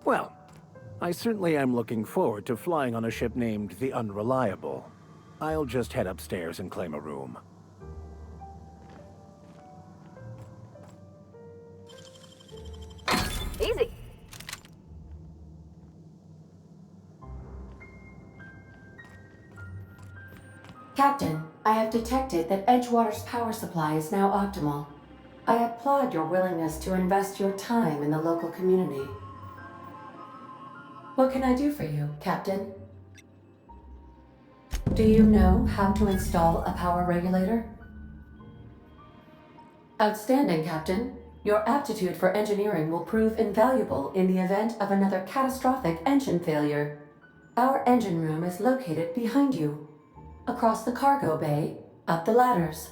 Well, I certainly am looking forward to flying on a ship named the Unreliable. I'll just head upstairs and claim a room. Easy. Captain, I have detected that Edgewater's power supply is now optimal. I applaud your willingness to invest your time in the local community. What can I do for you, Captain? Do you know how to install a power regulator? Outstanding, Captain. Your aptitude for engineering will prove invaluable in the event of another catastrophic engine failure. Our engine room is located behind you. Across the cargo bay, up the ladders.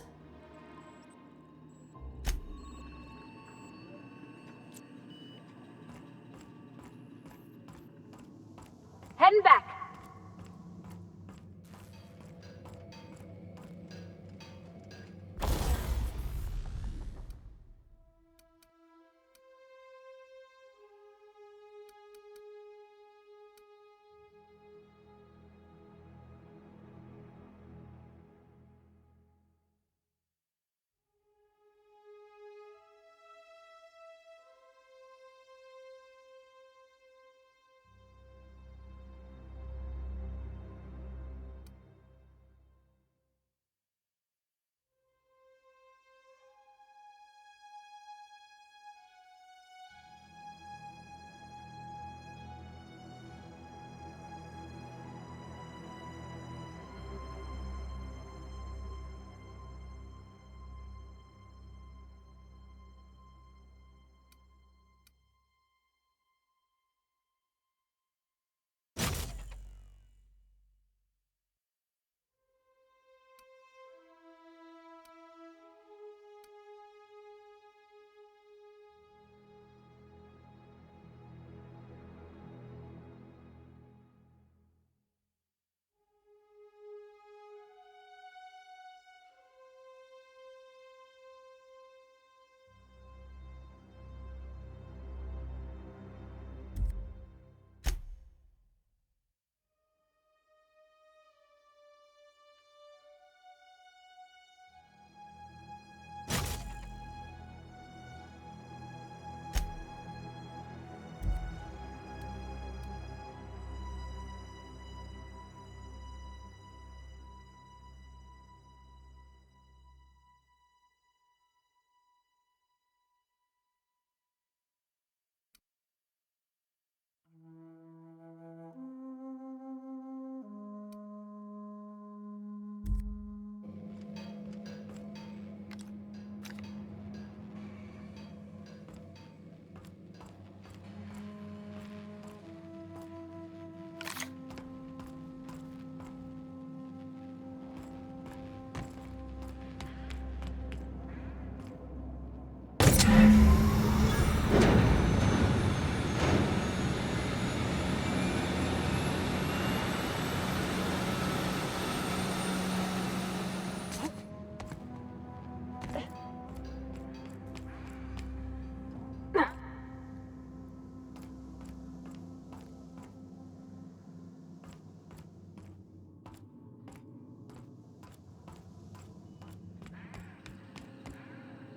Heading back.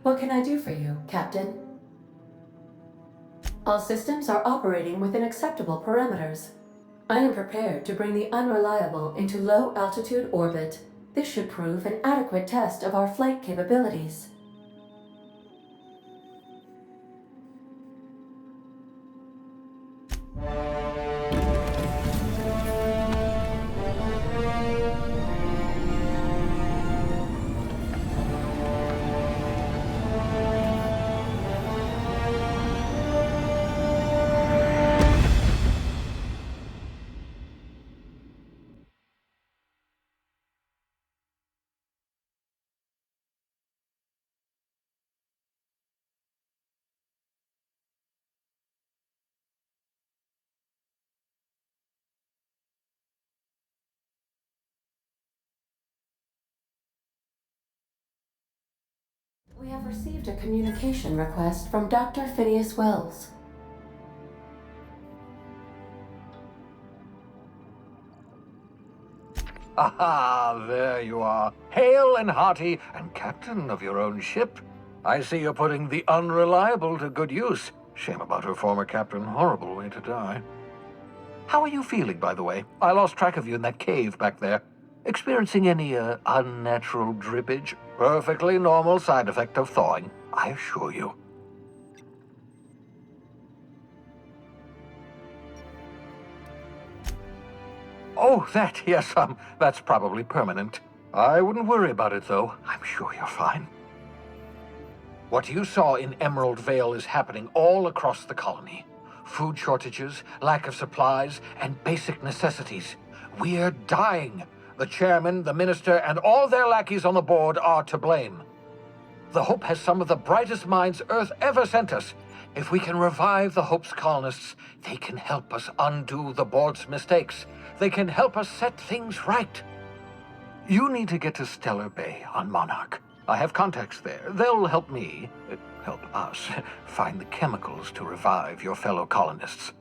What can I do for you, Captain? All systems are operating within acceptable parameters. I am prepared to bring the Unreliable into low-altitude orbit. This should prove an adequate test of our flight capabilities. We have received a communication request from Dr. Phineas Wells. Aha, there you are. Hale and hearty, and captain of your own ship. I see you're putting the Unreliable to good use. Shame about her former captain. Horrible way to die. How are you feeling, by the way? I lost track of you in that cave back there. Experiencing any, unnatural drippage? Perfectly normal side effect of thawing, I assure you. Oh, yes, that's probably permanent. I wouldn't worry about it, though. I'm sure you're fine. What you saw in Emerald Vale is happening all across the colony. Food shortages, lack of supplies, and basic necessities. We're dying. The chairman, the minister, and all their lackeys on the board are to blame. The Hope has some of the brightest minds Earth ever sent us. If we can revive the Hope's colonists, they can help us undo the board's mistakes. They can help us set things right. You need to get to Stellar Bay on Monarch. I have contacts there. They'll help me, help us, find the chemicals to revive your fellow colonists.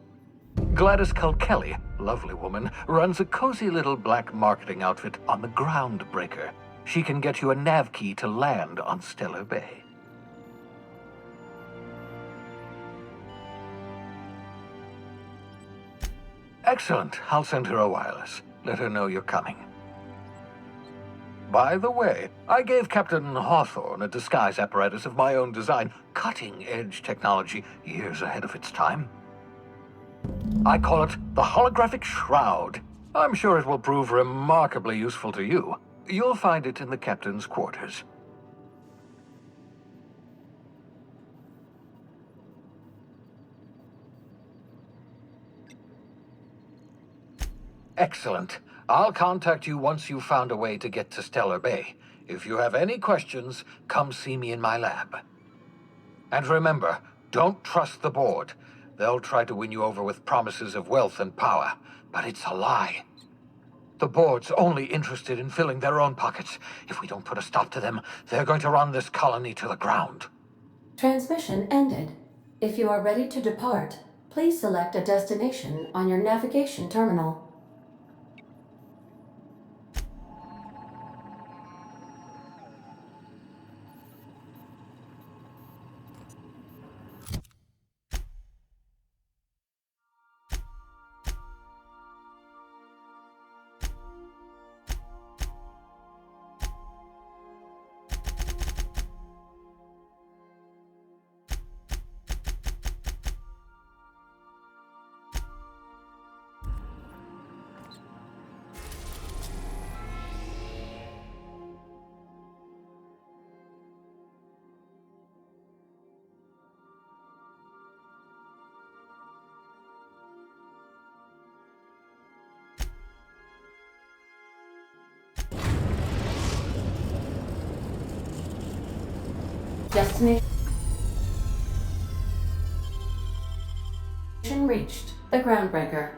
Gladys Culkelly, lovely woman, runs a cozy little black marketing outfit on the Groundbreaker. She can get you a nav key to land on Stellar Bay. Excellent. I'll send her a wireless. Let her know you're coming. By the way, I gave Captain Hawthorne a disguise apparatus of my own design, cutting-edge technology, years ahead of its time. I call it the Holographic Shroud. I'm sure it will prove remarkably useful to you. You'll find it in the captain's quarters. Excellent. I'll contact you once you've found a way to get to Stellar Bay. If you have any questions, come see me in my lab. And remember, don't trust the board. They'll try to win you over with promises of wealth and power, but it's a lie. The board's only interested in filling their own pockets. If we don't put a stop to them, they're going to run this colony to the ground. Transmission ended. If you are ready to depart, please select a destination on your navigation terminal. Destination reached. The Groundbreaker.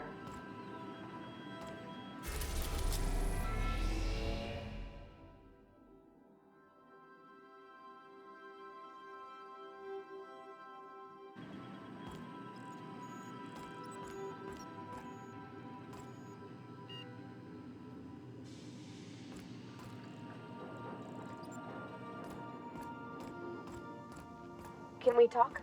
Can we talk?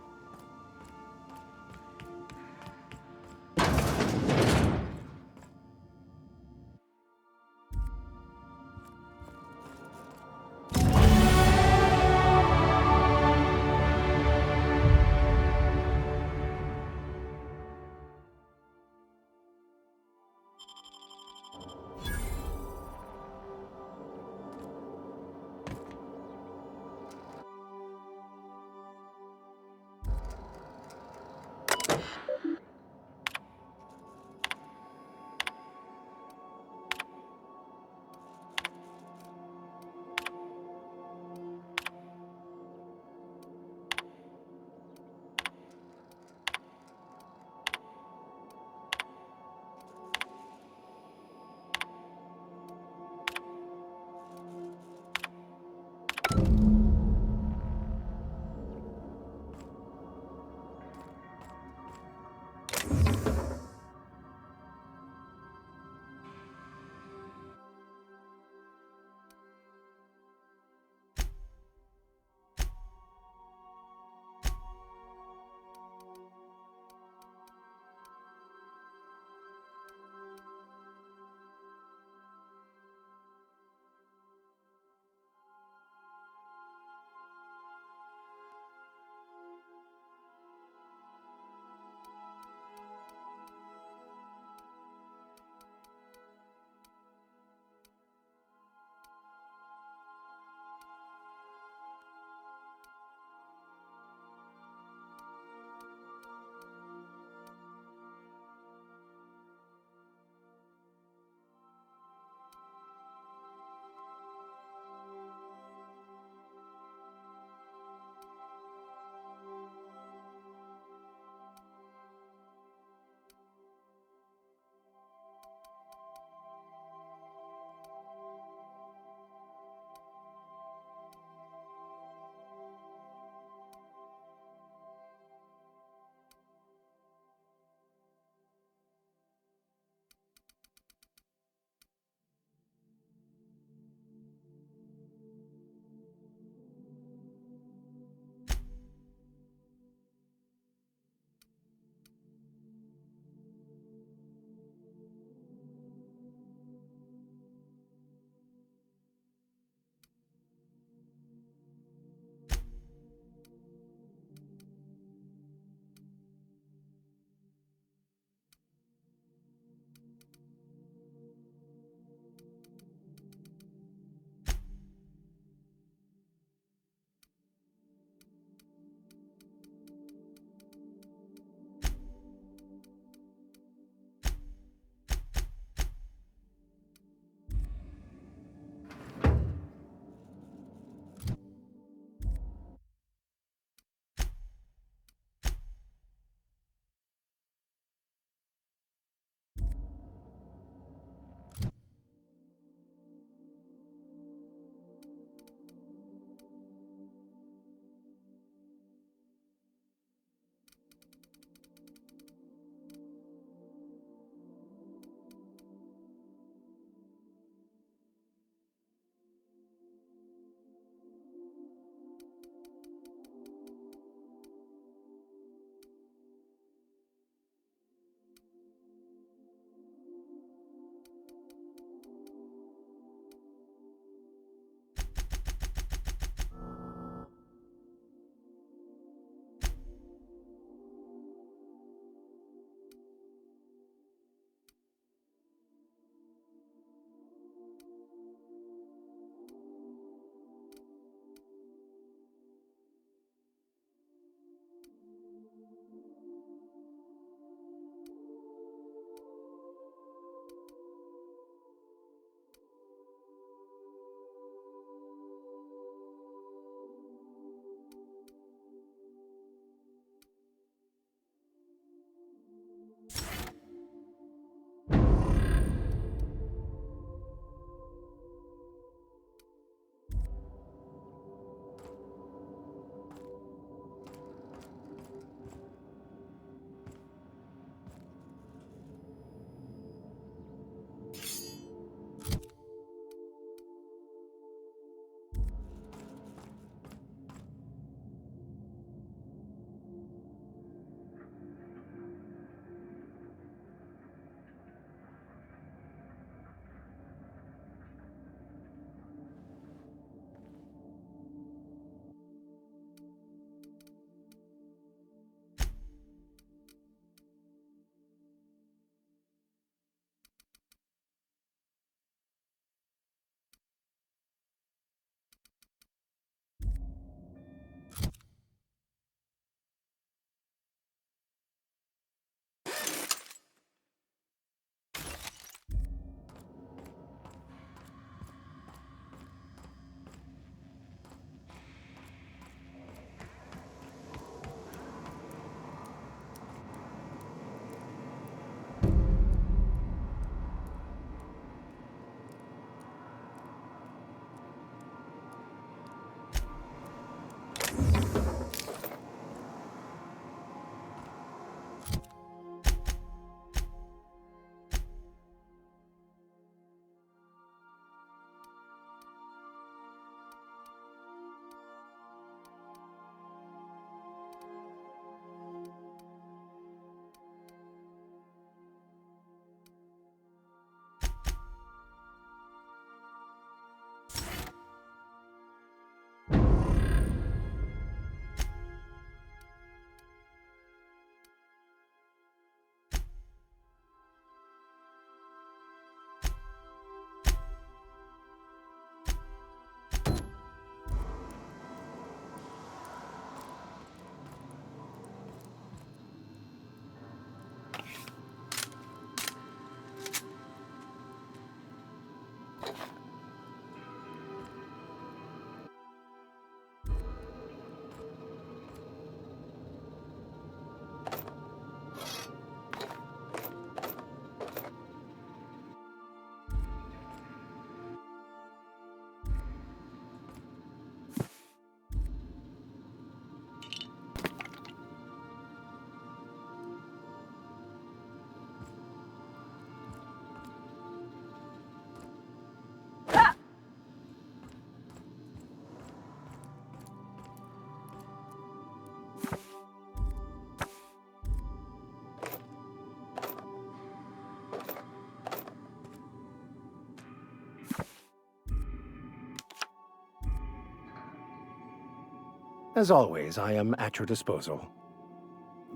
As always, I am at your disposal.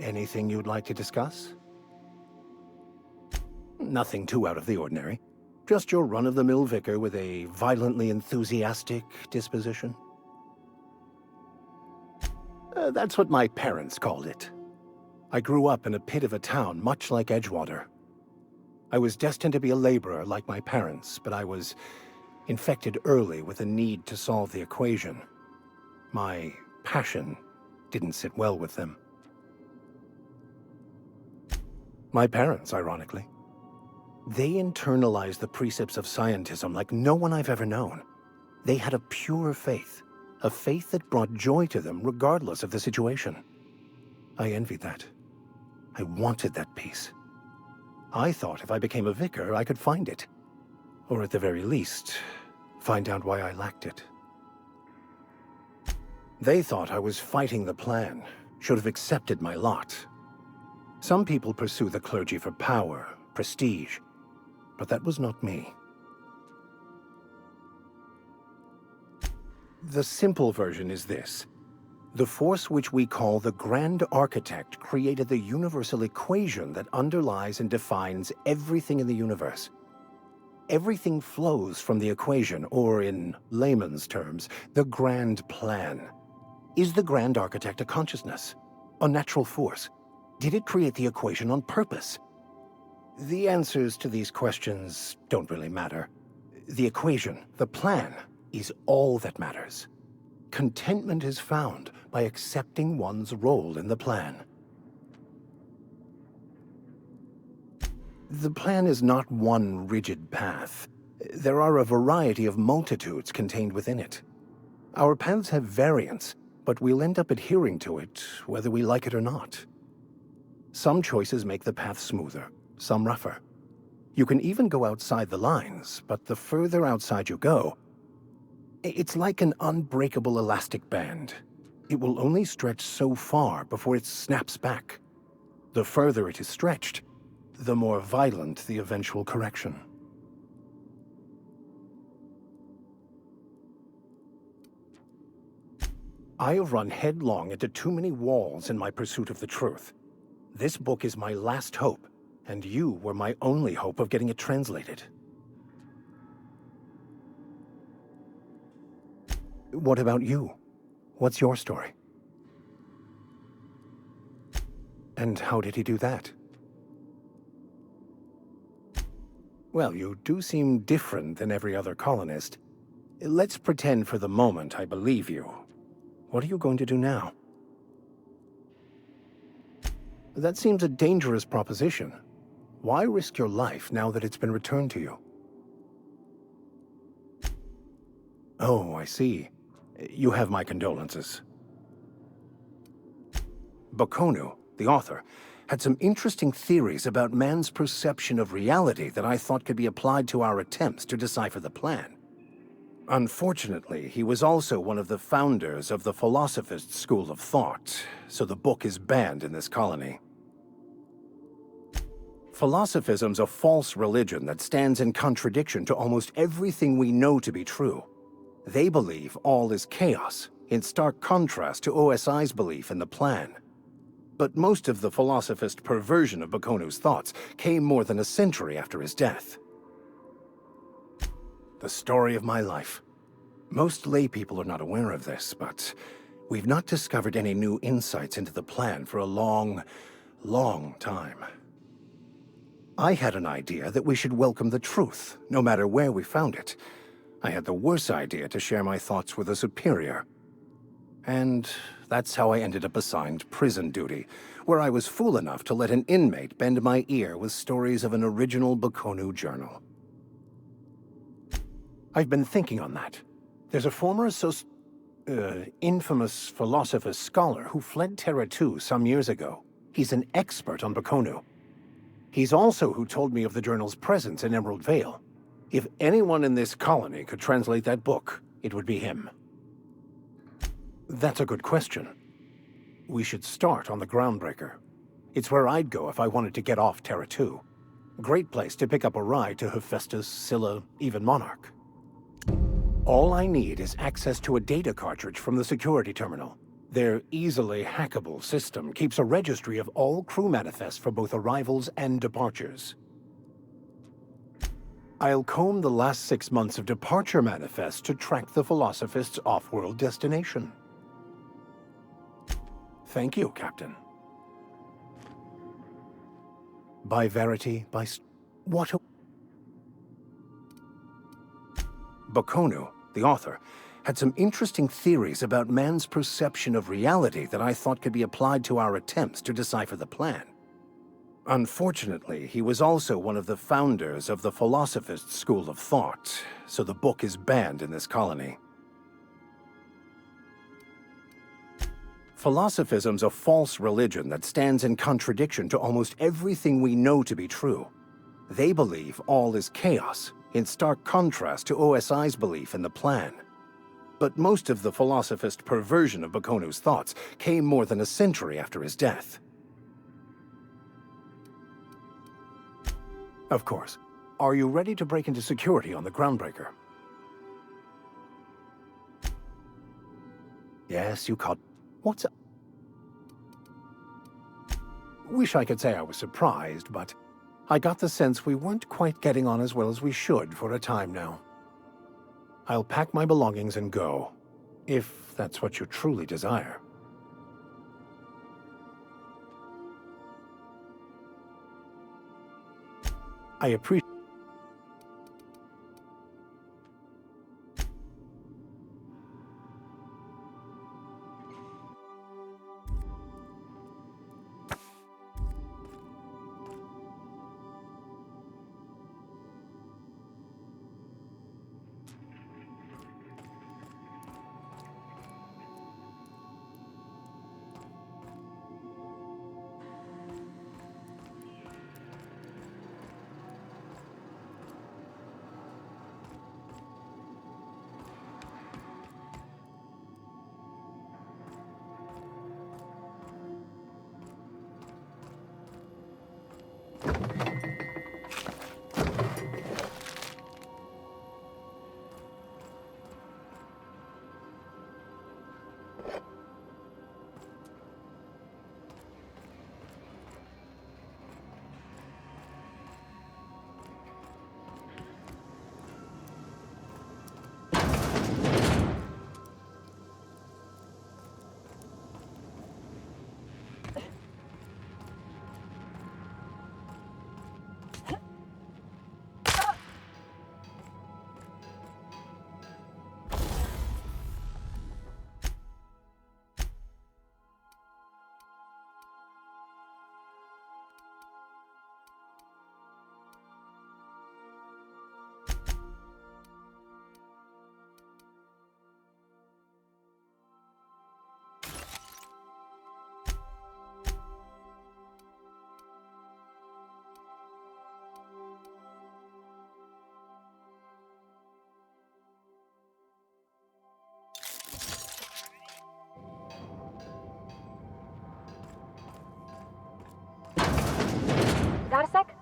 Anything you'd like to discuss? Nothing too out of the ordinary. Just your run-of-the-mill vicar with a violently enthusiastic disposition. That's what my parents called it. I grew up in a pit of a town much like Edgewater. I was destined to be a laborer like my parents, but I was infected early with a need to solve the equation. My passion didn't sit well with them. My parents, ironically. They internalized the precepts of scientism like no one I've ever known. They had a pure faith, a faith that brought joy to them regardless of the situation. I envied that. I wanted that peace. I thought if I became a vicar, I could find it. Or at the very least, find out why I lacked it. They thought I was fighting the plan, should have accepted my lot. Some people pursue the clergy for power, prestige, but that was not me. The simple version is this. The force which we call the Grand Architect created the universal equation that underlies and defines everything in the universe. Everything flows from the equation, or in layman's terms, the grand plan. Is the Grand Architect a consciousness? A natural force? Did it create the equation on purpose? The answers to these questions don't really matter. The equation, the plan, is all that matters. Contentment is found by accepting one's role in the plan. The plan is not one rigid path. There are a variety of multitudes contained within it. Our paths have variance, but we'll end up adhering to it whether we like it or not. Some choices make the path smoother, some rougher. You can even go outside the lines, but the further outside you go, it's like an unbreakable elastic band. It will only stretch so far before it snaps back. The further it is stretched, the more violent the eventual correction. I have run headlong into too many walls in my pursuit of the truth. This book is my last hope, and you were my only hope of getting it translated. What about you? What's your story? And how did he do that? Well, you do seem different than every other colonist. Let's pretend for the moment I believe you. What are you going to do now? That seems a dangerous proposition. Why risk your life now that it's been returned to you? Oh, I see. You have my condolences. Bakonu, the author, had some interesting theories about man's perception of reality that I thought could be applied to our attempts to decipher the plan. Unfortunately, he was also one of the founders of the Philosophist school of thought, so the book is banned in this colony. Philosophism's a false religion that stands in contradiction to almost everything we know to be true. They believe all is chaos, in stark contrast to OSI's belief in the plan. But most of the philosophist perversion of Bakonu's thoughts came more than a century after his death. The story of my life. Most lay people are not aware of this, but we've not discovered any new insights into the plan for a long, long time. I had an idea that we should welcome the truth, no matter where we found it. I had the worse idea to share my thoughts with a superior. And that's how I ended up assigned prison duty, where I was fool enough to let an inmate bend my ear with stories of an original Bakonu journal. I've been thinking on that. There's a former infamous Philosophist scholar who fled Terra 2 some years ago. He's an expert on Bakonu. He's also who told me of the journal's presence in Emerald Vale. If anyone in this colony could translate that book, it would be him. That's a good question. We should start on the Groundbreaker. It's where I'd go if I wanted to get off Terra 2. Great place to pick up a ride to Hephaestus, Scylla, even Monarch. All I need is access to a data cartridge from the security terminal. Their easily hackable system keeps a registry of all crew manifests for both arrivals and departures. I'll comb the last 6 months of departure manifests to track the Philosophist's off-world destination. Thank you, Captain. By Verity, what a... Bokonu, the author, had some interesting theories about man's perception of reality that I thought could be applied to our attempts to decipher the plan. Unfortunately, he was also one of the founders of the Philosophist school of thought, so the book is banned in this colony. Philosophism's a false religion that stands in contradiction to almost everything we know to be true. They believe all is chaos, in stark contrast to OSI's belief in the plan. But most of the Philosophist perversion of Bokonu's thoughts came more than a century after his death. Of course. Are you ready to break into security on the Groundbreaker? Yes, you caught... What's up? Wish I could say I was surprised, but I got the sense we weren't quite getting on as well as we should for a time now. I'll pack my belongings and go, if that's what you truly desire. I appreciate... Got a sec?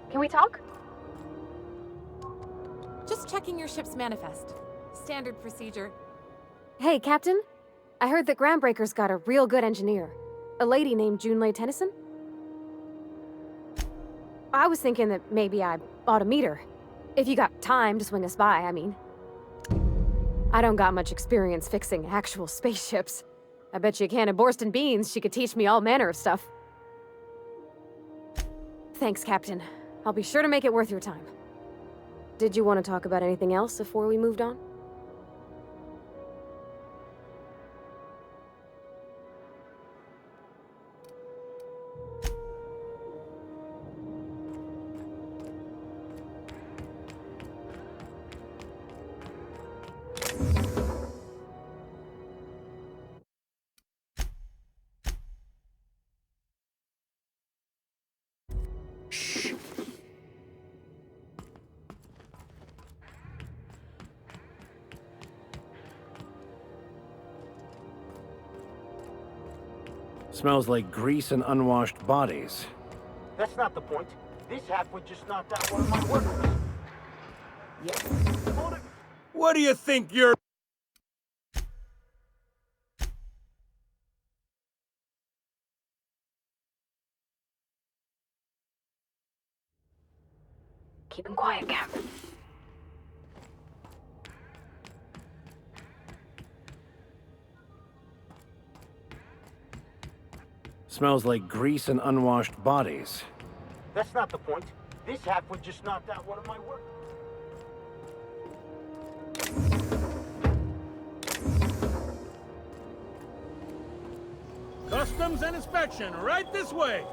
Can we talk? Just checking your ship's manifest. Standard procedure. Hey, Captain. I heard that Groundbreaker's got a real good engineer. A lady named Junlei Tennyson. I was thinking that maybe I ought to meet her. If you got time to swing us by, I mean. I don't got much experience fixing actual spaceships. I bet you a can of Borston beans she could teach me all manner of stuff. Thanks, Captain. I'll be sure to make it worth your time. Did you want to talk about anything else before we moved on? Smells like grease and unwashed bodies. That's not the point. This halfwit just knocked out one of my workers. Yeah. What do you think you're... Keep him quiet, Cap. Smells like grease and unwashed bodies. That's not the point. This halfwit just knocked out one of my workers. Customs and inspection, right this way!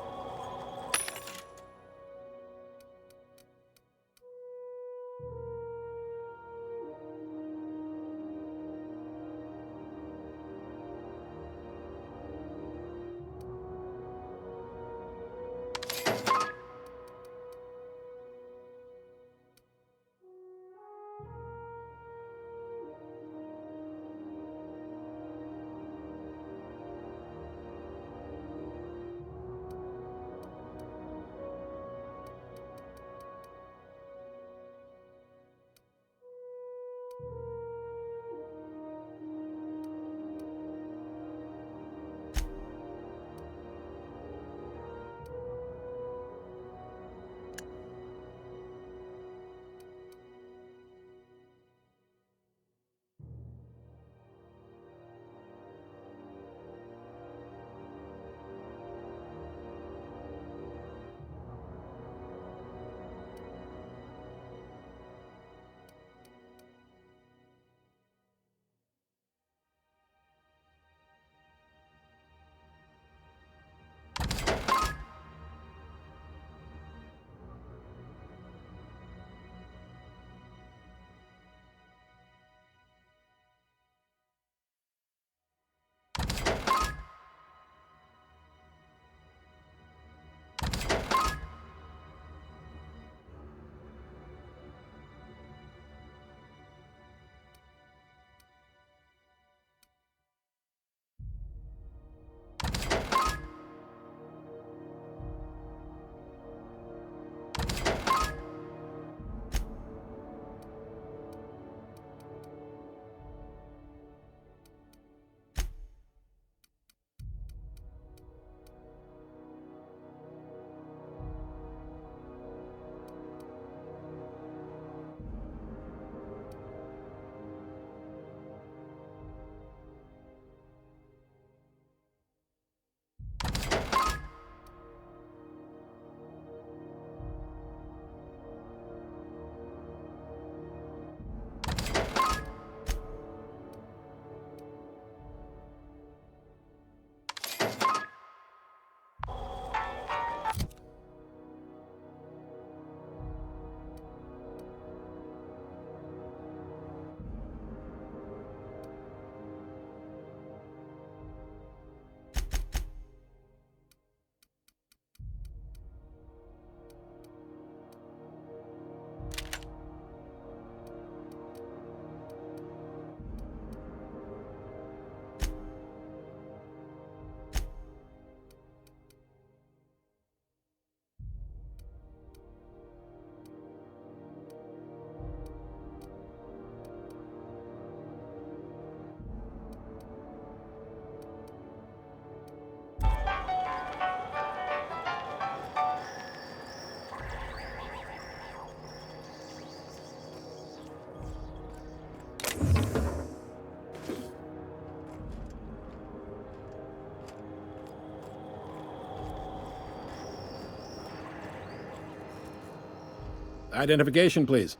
Identification, please.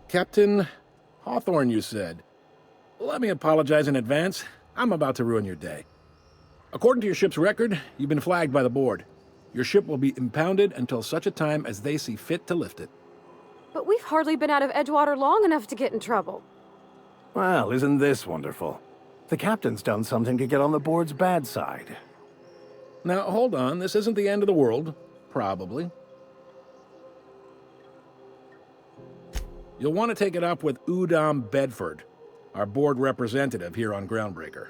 Captain Hawthorne, you said. Let me apologize in advance. I'm about to ruin your day. According to your ship's record, you've been flagged by the board. Your ship will be impounded until such a time as they see fit to lift it. But we've hardly been out of Edgewater long enough to get in trouble. Well, isn't this wonderful? The captain's done something to get on the board's bad side. Now, hold on. This isn't the end of the world. Probably. You'll want to take it up with Udom Bedford, our board representative here on Groundbreaker.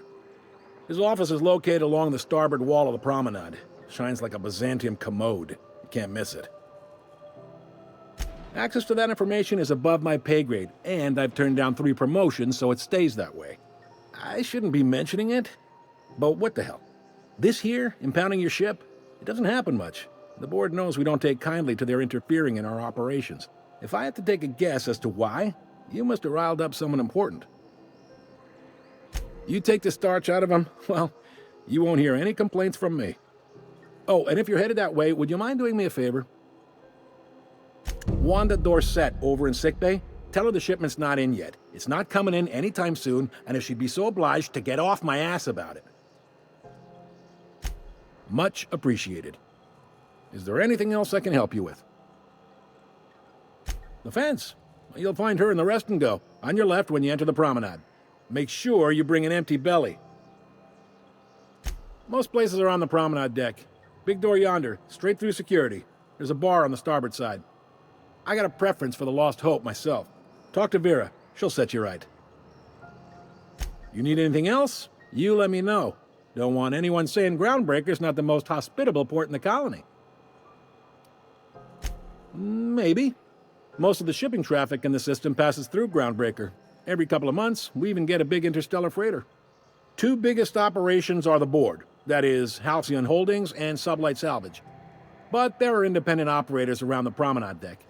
His office is located along the starboard wall of the promenade. Shines like a Byzantium commode. You can't miss it. Access to that information is above my pay grade, and I've turned down 3 promotions, so it stays that way. I shouldn't be mentioning it, but what the hell? This here, impounding your ship, it doesn't happen much. The board knows we don't take kindly to their interfering in our operations. If I had to take a guess as to why, you must have riled up someone important. You take the starch out of them, well, you won't hear any complaints from me. Oh, and if you're headed that way, would you mind doing me a favor? Wanda Dorset over in sickbay, tell her the shipment's not in yet. It's not coming in anytime soon, and if she'd be so obliged to get off my ass about it. Much appreciated. Is there anything else I can help you with? The fence. You'll find her in the rest and go, on your left when you enter the promenade. Make sure you bring an empty belly. Most places are on the promenade deck. Big door yonder, straight through security. There's a bar on the starboard side. I got a preference for the Lost Hope myself. Talk to Vera. She'll set you right. You need anything else? You let me know. Don't want anyone saying Groundbreaker's not the most hospitable port in the colony. Maybe. Most of the shipping traffic in the system passes through Groundbreaker. Every couple of months, we even get a big interstellar freighter. 2 biggest operations are the board. That is, Halcyon Holdings and Sublight Salvage. But there are independent operators around the promenade deck.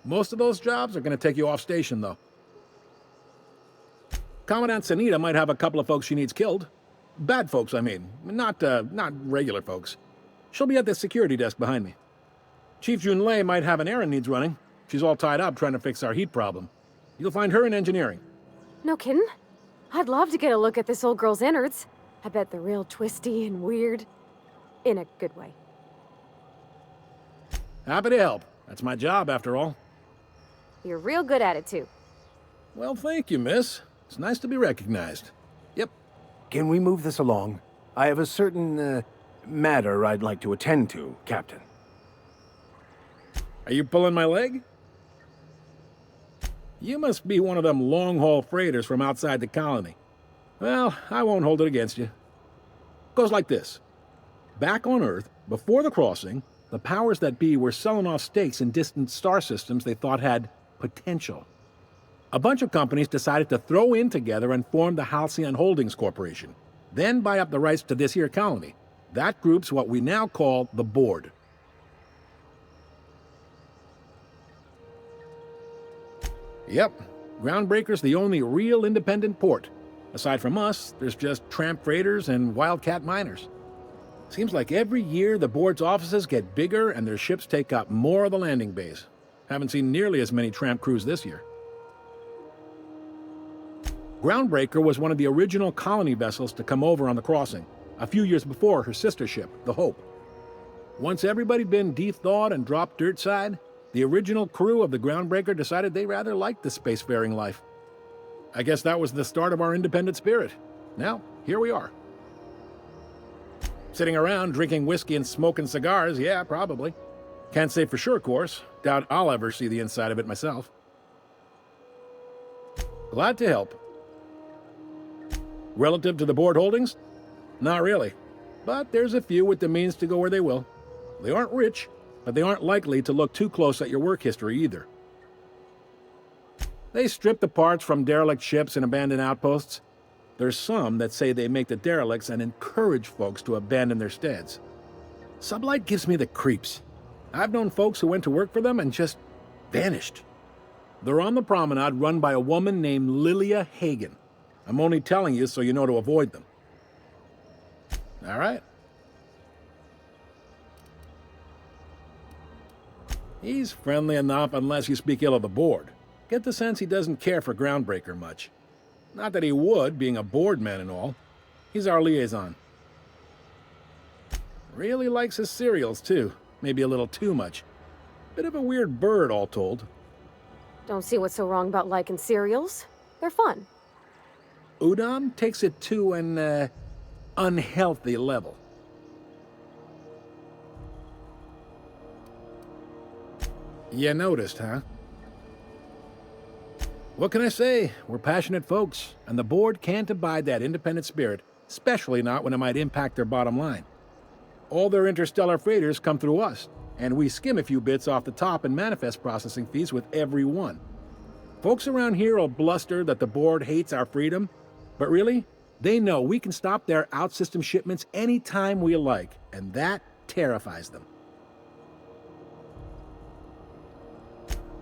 Most of those jobs are going to take you off station, though. Commandant Sanita might have a couple of folks she needs killed. Bad folks, I mean. Not regular folks. She'll be at the security desk behind me. Chief Junlei might have an errand needs running. She's all tied up trying to fix our heat problem. You'll find her in engineering. No kidding? I'd love to get a look at this old girl's innards. I bet they're real twisty and weird. In a good way. Happy to help. That's my job, after all. You're real good at it, too. Well, thank you, miss. It's nice to be recognized. Yep. Can we move this along? I have a certain, matter I'd like to attend to, Captain. Are you pulling my leg? You must be one of them long-haul freighters from outside the colony. Well, I won't hold it against you. Goes like this. Back on Earth, before the crossing, the powers that be were selling off stakes in distant star systems they thought had potential. A bunch of companies decided to throw in together and form the Halcyon Holdings Corporation, then buy up the rights to this here colony. That group's what we now call the Board. Yep, Groundbreaker's the only real independent port. Aside from us, there's just tramp freighters and wildcat miners. Seems like every year the board's offices get bigger and their ships take up more of the landing bays. Haven't seen nearly as many tramp crews this year. Groundbreaker was one of the original colony vessels to come over on the crossing, a few years before her sister ship, the Hope. Once everybody'd been de-thawed and dropped dirt side, the original crew of the Groundbreaker decided they rather liked the spacefaring life. I guess that was the start of our independent spirit. Now, here we are. Sitting around drinking whiskey and smoking cigars, yeah, probably. Can't say for sure, of course. Doubt I'll ever see the inside of it myself. Glad to help. Relative to the board holdings? Not really. But there's a few with the means to go where they will. They aren't rich, but they aren't likely to look too close at your work history either. They strip the parts from derelict ships and abandoned outposts. There's some that say they make the derelicts and encourage folks to abandon their steads. Sublight gives me the creeps. I've known folks who went to work for them and just vanished. They're on the promenade run by a woman named Lilia Hagen. I'm only telling you so you know to avoid them. All right. He's friendly enough unless you speak ill of the board. Get the sense he doesn't care for Groundbreaker much. Not that he would, being a board man and all. He's our liaison. Really likes his cereals, too. Maybe a little too much. Bit of a weird bird, all told. Don't see what's so wrong about liking cereals. They're fun. Udam takes it to an, unhealthy level. You noticed, huh? What can I say? We're passionate folks, and the board can't abide that independent spirit, especially not when it might impact their bottom line. All their interstellar freighters come through us, and we skim a few bits off the top in manifest processing fees with every one. Folks around here will bluster that the board hates our freedom, but really, they know we can stop their out-system shipments anytime we like, and that terrifies them.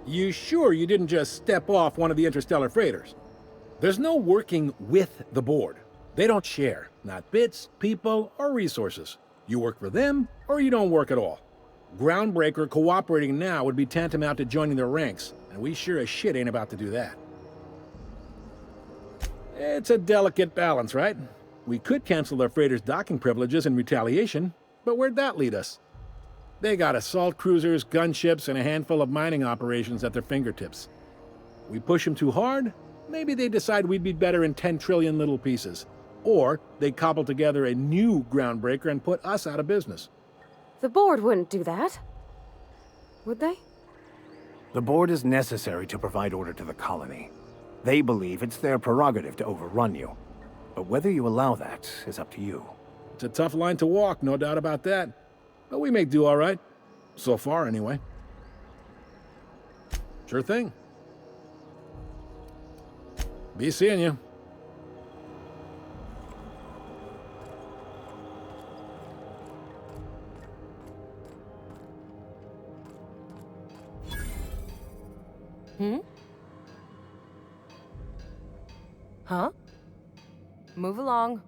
You sure you didn't just step off one of the interstellar freighters? There's no working with the board. They don't share, not bits, people, or resources. You work for them, or you don't work at all. Groundbreaker cooperating now would be tantamount to joining their ranks, and we sure as shit ain't about to do that. It's a delicate balance, right? We could cancel their freighters' docking privileges in retaliation, but where'd that lead us? They got assault cruisers, gunships, and a handful of mining operations at their fingertips. We push them too hard, maybe they decide we'd be better in 10 trillion little pieces. Or they cobble together a new Groundbreaker and put us out of business. The board wouldn't do that. Would they? The board is necessary to provide order to the colony. They believe it's their prerogative to overrun you. But whether you allow that is up to you. It's a tough line to walk, no doubt about that. But we may do all right. So far, anyway. Sure thing. Be seeing you. Huh? Move along.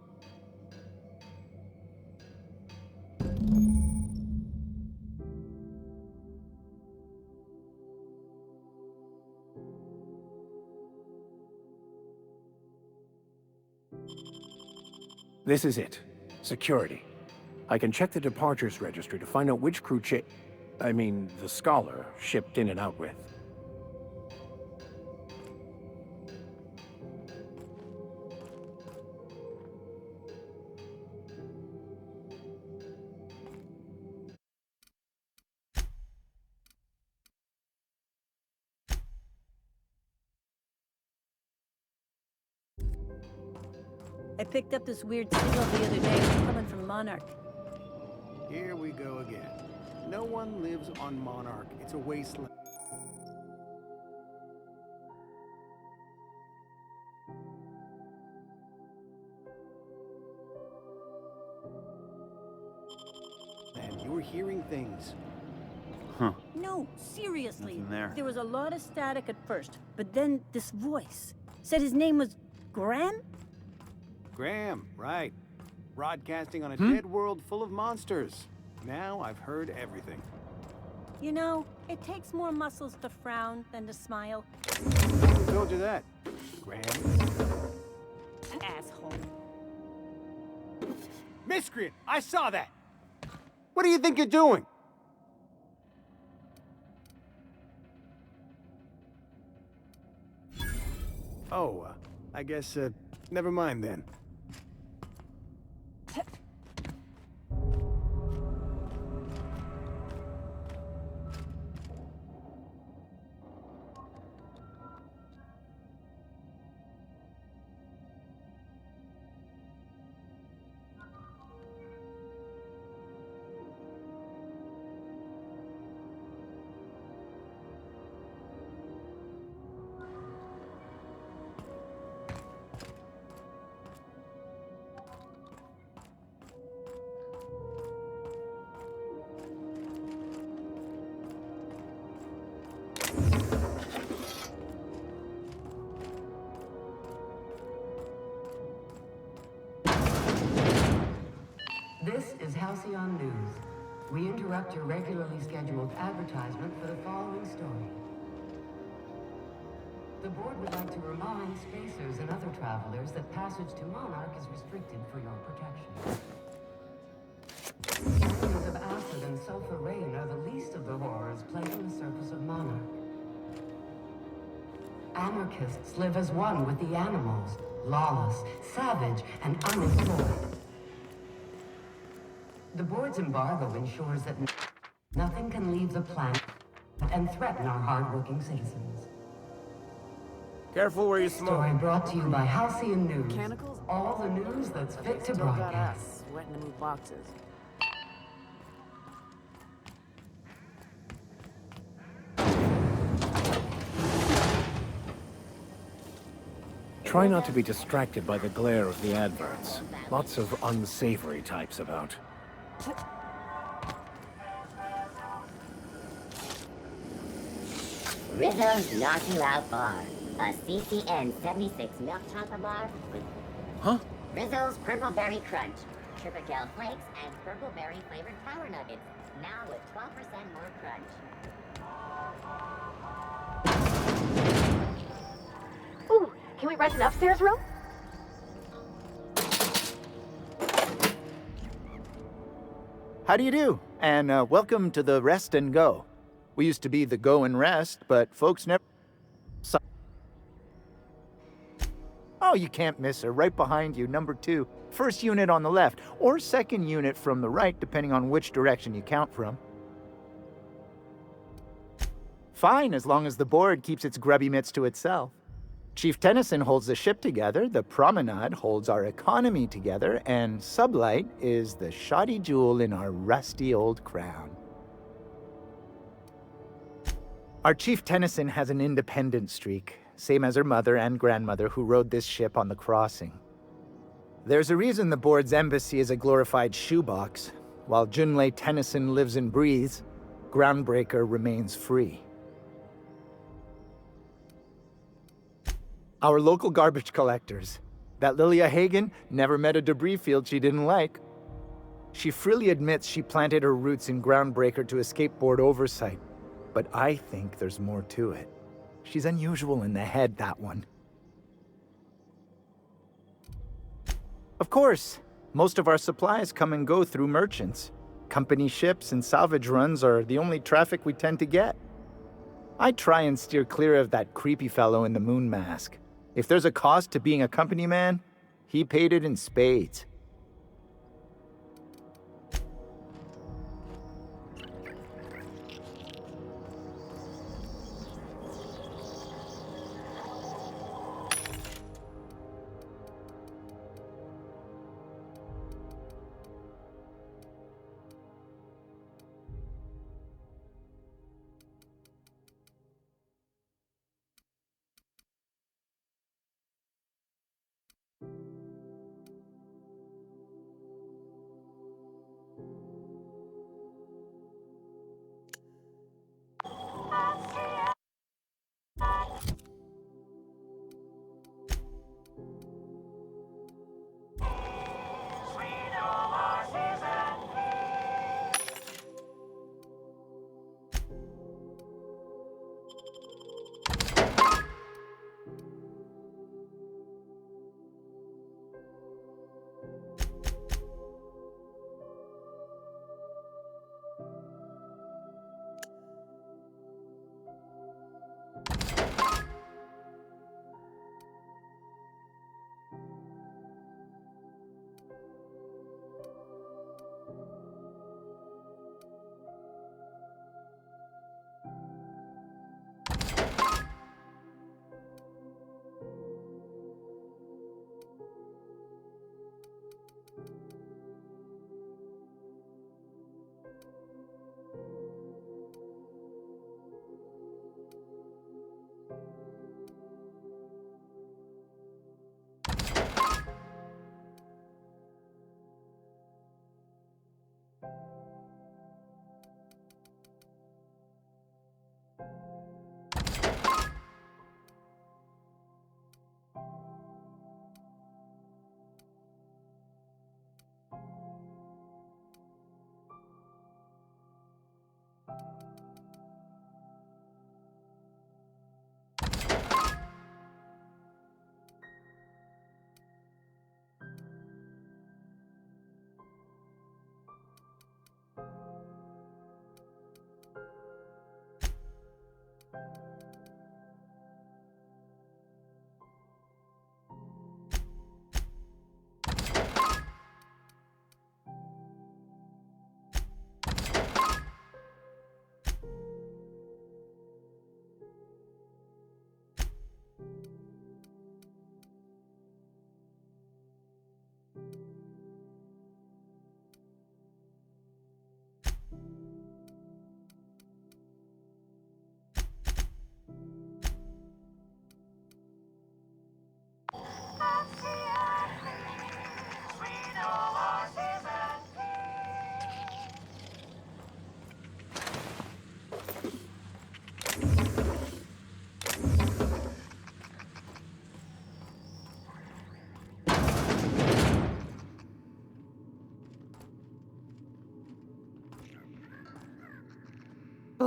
This is it. Security. I can check the departures registry to find out which crew the Scholar shipped in and out with. I picked up this weird signal the other day. It's coming from Monarch. Here we go again. No one lives on Monarch. It's a wasteland. And you're hearing things. Huh. No, seriously. Nothing there. There was a lot of static at first, but then this voice said his name was Graham? Graham, right. Broadcasting on a dead world full of monsters. Now I've heard everything. You know, it takes more muscles to frown than to smile. Who told you that? Graham? Asshole. Miscreant! I saw that! What do you think you're doing? Oh, I guess, never mind then. This is Halcyon News. We interrupt your regularly scheduled advertisement for the following story. The board would like to remind spacers and other travelers that passage to Monarch is restricted for your protection. Areas of acid and sulfur rain are the least of the horrors plaguing the surface of Monarch. Anarchists live as one with the animals, lawless, savage, and unemployed. The board's embargo ensures that nothing can leave the planet and threaten our hardworking citizens. Careful where you Story smoke. brought to you by Halcyon News. Mechanicals? All the news that's fit to Still got broadcast. us sweating to move boxes. Try not to be distracted by the glare of the adverts. Lots of unsavory types about. Rizzo's Knock You Out Bar. A CCN 76 milk chocolate bar with Rizzo's Purple Berry Crunch, Triple Gel Flakes, and Purple Berry flavored Power Nuggets. Now with 12% more crunch. Ooh, can we rent an upstairs room? How do you do? And welcome to the Rest and Go. We used to be the Go and Rest, but folks never... Oh, you can't miss her. Right behind you, number 2. First unit on the left, or second unit from the right, depending on which direction you count from. Fine, as long as the board keeps its grubby mitts to itself. Chief Tennyson holds the ship together, the Promenade holds our economy together, and Sublight is the shoddy jewel in our rusty old crown. Our Chief Tennyson has an independent streak, same as her mother and grandmother who rode this ship on the crossing. There's a reason the board's embassy is a glorified shoebox. While Junlei Tennyson lives and breathes, Groundbreaker remains free. Our local garbage collectors. That Lilia Hagen never met a debris field she didn't like. She freely admits she planted her roots in Groundbreaker to escape board oversight, but I think there's more to it. She's unusual in the head, that one. Of course, most of our supplies come and go through merchants. Company ships and salvage runs are the only traffic we tend to get. I try and steer clear of that creepy fellow in the moon mask. If there's a cost to being a company man, he paid it in spades.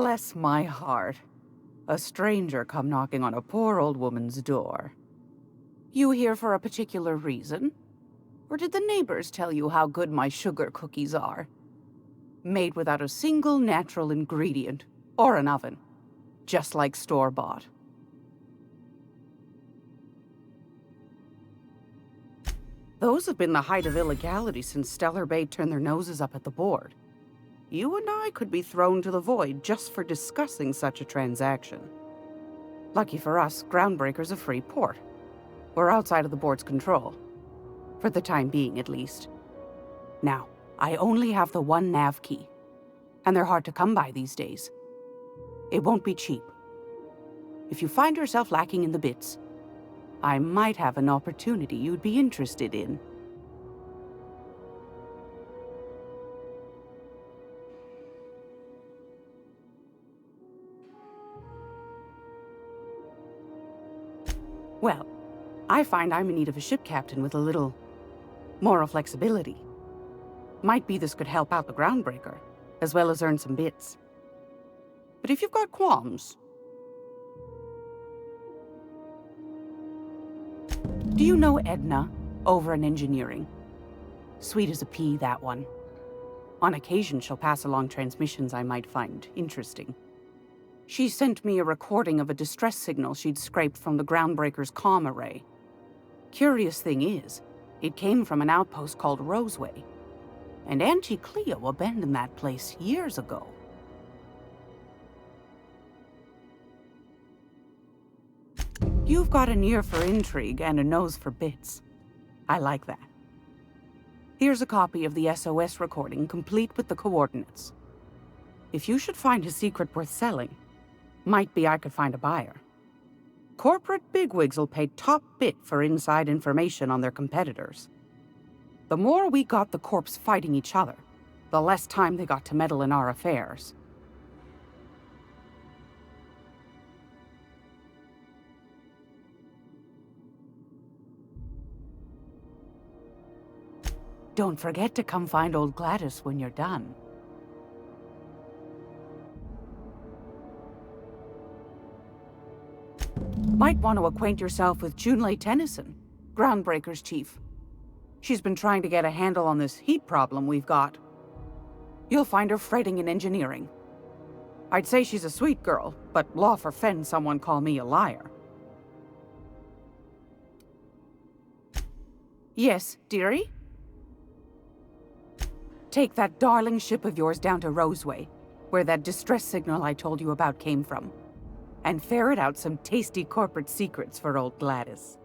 Bless my heart. A stranger come knocking on a poor old woman's door. You here for a particular reason? Or did the neighbors tell you how good my sugar cookies are? Made without a single natural ingredient, or an oven. Just like store-bought. Those have been the height of illegality since Stellar Bay turned their noses up at the board. You and I could be thrown to the void just for discussing such a transaction. Lucky for us, Groundbreaker's a free port. We're outside of the board's control. For the time being, at least. Now, I only have the one nav key. And they're hard to come by these days. It won't be cheap. If you find yourself lacking in the bits, I might have an opportunity you'd be interested in. Well, I find I'm in need of a ship captain with a little moral flexibility. Might be this could help out the Groundbreaker, as well as earn some bits. But if you've got qualms... Do you know Edna, over in engineering? Sweet as a pea, that one. On occasion, she'll pass along transmissions I might find interesting. She sent me a recording of a distress signal she'd scraped from the Groundbreaker's comm array. Curious thing is, it came from an outpost called Roseway. And Auntie Cleo abandoned that place years ago. You've got an ear for intrigue and a nose for bits. I like that. Here's a copy of the SOS recording, complete with the coordinates. If you should find a secret worth selling, might be I could find a buyer. Corporate bigwigs will pay top bit for inside information on their competitors. The more we got the corps fighting each other, the less time they got to meddle in our affairs. Don't forget to come find old Gladys when you're done. Might want to acquaint yourself with Junlei Tennyson, Groundbreaker's chief. She's been trying to get a handle on this heat problem we've got. You'll find her fretting in engineering. I'd say she's a sweet girl, but law forfend someone call me a liar. Yes, dearie? Take that darling ship of yours down to Roseway, where that distress signal I told you about came from, and ferret out some tasty corporate secrets for old Gladys.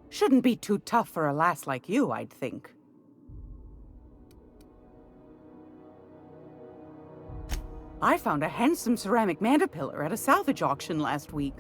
Shouldn't be too tough for a lass like you, I'd think. I found a handsome ceramic mandapillar at a salvage auction last week.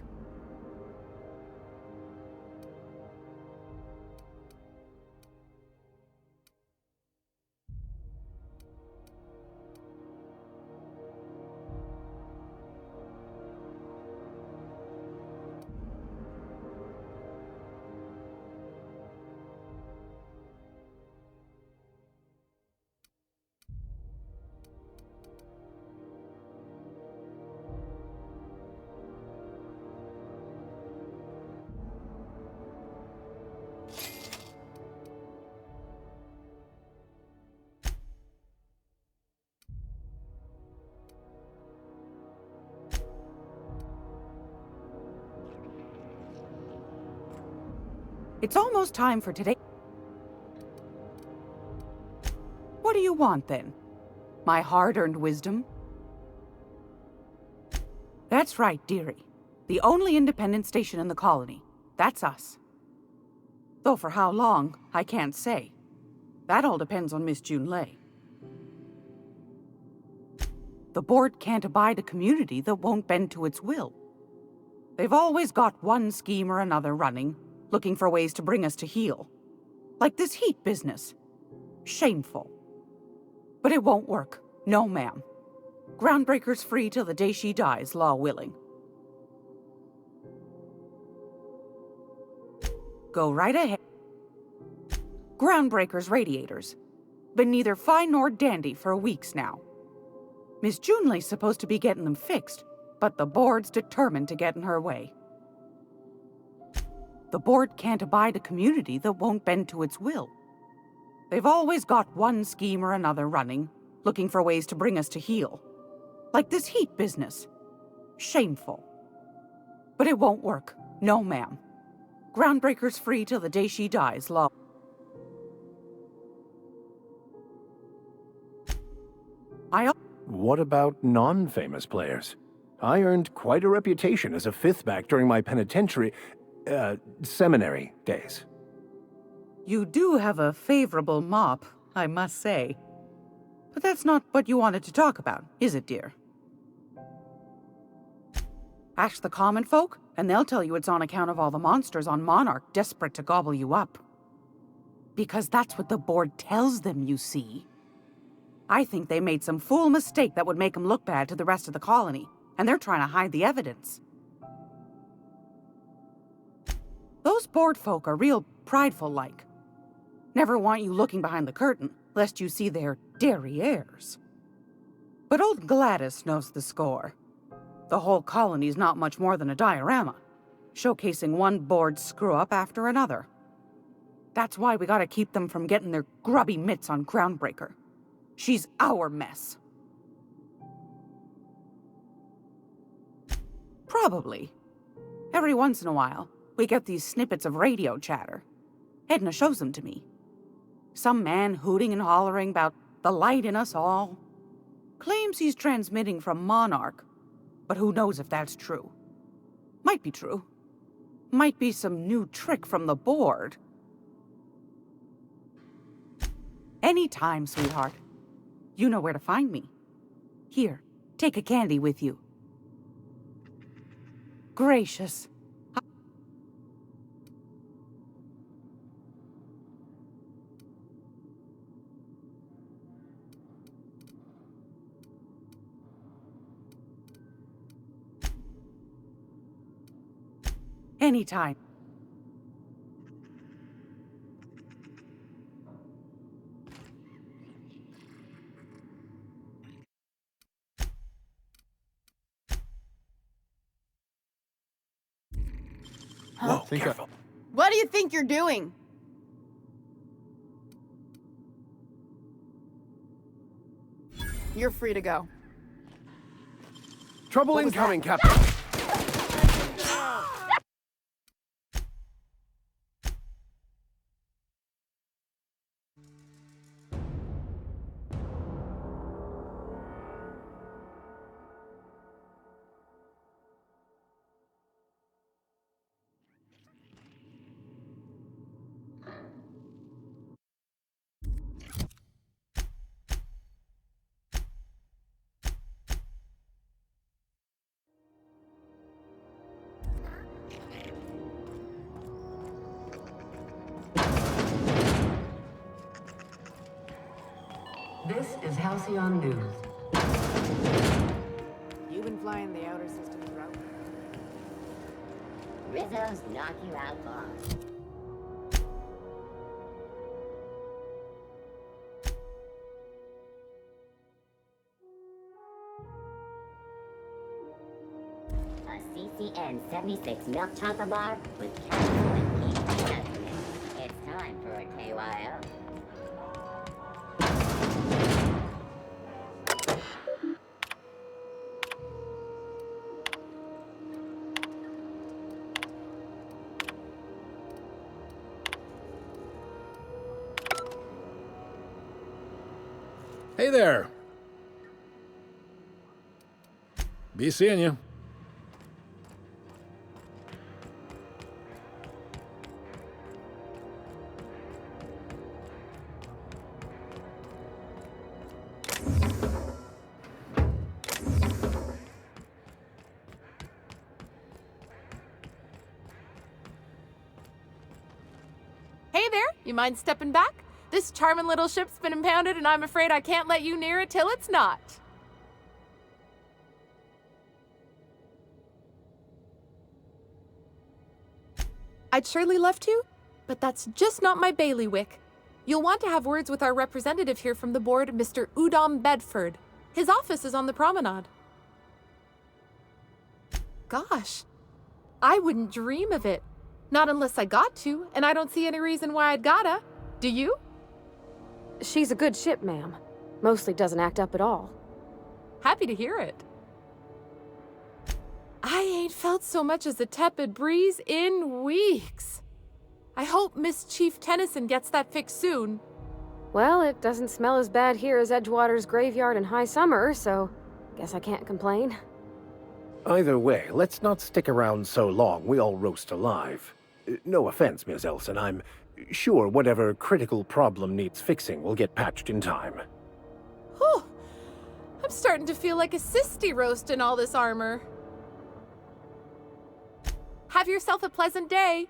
It's almost time for today. What do you want, then? My hard-earned wisdom? That's right, dearie. The only independent station in the colony. That's us. Though for how long, I can't say. That all depends on Miss Junlei. The board can't abide a community that won't bend to its will. They've always got one scheme or another running, looking for ways to bring us to heel. Like this heat business. Shameful. But it won't work. No, ma'am. Groundbreaker's free till the day she dies, law willing. Go right ahead. Groundbreaker's radiators. Been neither fine nor dandy for weeks now. Miss Junlei's supposed to be getting them fixed, but the board's determined to get in her way. The board can't abide a community that won't bend to its will. They've always got one scheme or another running, looking for ways to bring us to heel. Like this heat business. Shameful. But it won't work. No, ma'am. Groundbreaker's free till the day she dies, law. What about non-famous players? I earned quite a reputation as a fifth-back during my seminary days. You do have a favorable mop, I must say. But that's not what you wanted to talk about, is it, dear? Ask the common folk, and they'll tell you it's on account of all the monsters on Monarch desperate to gobble you up. Because that's what the board tells them, you see. I think they made some fool mistake that would make them look bad to the rest of the colony, and they're trying to hide the evidence. Those board folk are real prideful-like. Never want you looking behind the curtain, lest you see their derrieres. But old Gladys knows the score. The whole colony's not much more than a diorama, showcasing one board screw-up after another. That's why we gotta keep them from getting their grubby mitts on Groundbreaker. She's our mess. Probably. Every once in a while, we get these snippets of radio chatter. Edna shows them to me. Some man hooting and hollering about the light in us all. Claims he's transmitting from Monarch, but who knows if that's true. Might be true. Might be some new trick from the board. Anytime, sweetheart. You know where to find me. Here, take a candy with you. Gracious. Anytime. Whoa, careful. What do you think you're doing? You're free to go. Trouble incoming, Captain. This is Halcyon News. You've been flying the outer systems route? Rizzo's knock you out bar. A CCN 76 milk chocolate bar with caramel and peach peanuts in it. It's time for a KYO. there. Be seeing you. Hey there, you mind stepping back? This charming little ship's been impounded and I'm afraid I can't let you near it till it's not. I'd surely love to, but that's just not my bailiwick. You'll want to have words with our representative here from the board, Mr. Udom Bedford. His office is on the promenade. Gosh, I wouldn't dream of it. Not unless I got to, and I don't see any reason why I'd gotta. Do you? She's a good ship, ma'am. Mostly doesn't act up at all. Happy to hear it. I ain't felt so much as a tepid breeze in weeks. I hope Miss Chief Tennyson gets that fixed soon. Well, it doesn't smell as bad here as Edgewater's graveyard in high summer, so guess I can't complain. Either way, let's not stick around so long we all roast alive. No offense, Ms. Elson, I'm sure whatever critical problem needs fixing will get patched in time. Whew. I'm starting to feel like a sisty roast in all this armor. Have yourself a pleasant day.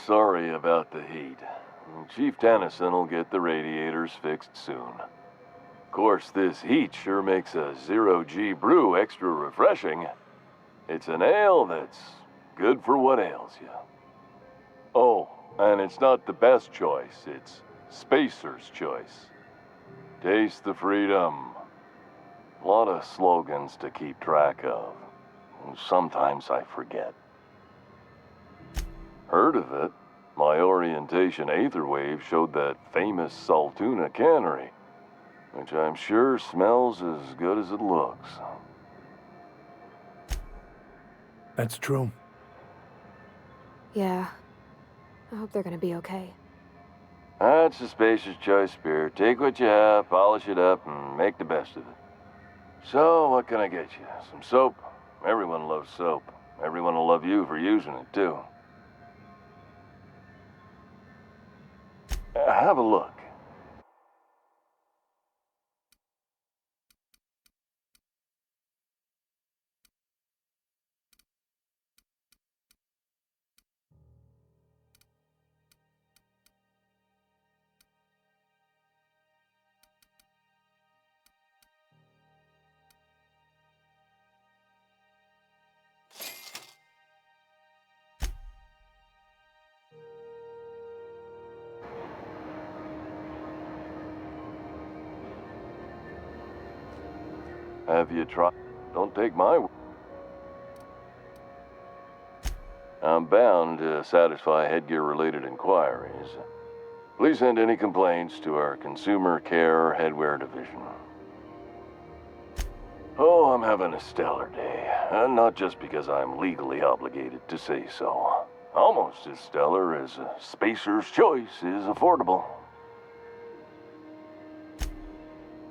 Sorry about the heat. Chief Tennyson will get the radiators fixed soon. Of course, this heat sure makes a zero-G brew extra refreshing. It's an ale that's good for what ails you. Oh, and it's not the best choice, it's Spacer's Choice. Taste the freedom. A lot of slogans to keep track of. Sometimes I forget. Heard of it? My orientation Aetherwave showed that famous Saltuna cannery, which I'm sure smells as good as it looks. That's true. Yeah. I hope they're gonna be okay. That's a Spacer's Choice beer. Take what you have, polish it up, and make the best of it. So, what can I get you? Some soap? Everyone loves soap. Everyone will love you for using it, too. Have a look. Have you tried? Don't take my word. I'm bound to satisfy headgear-related inquiries. Please send any complaints to our Consumer Care Headwear Division. Oh, I'm having a stellar day. And not just because I'm legally obligated to say so. Almost as stellar as Spacer's Choice is affordable.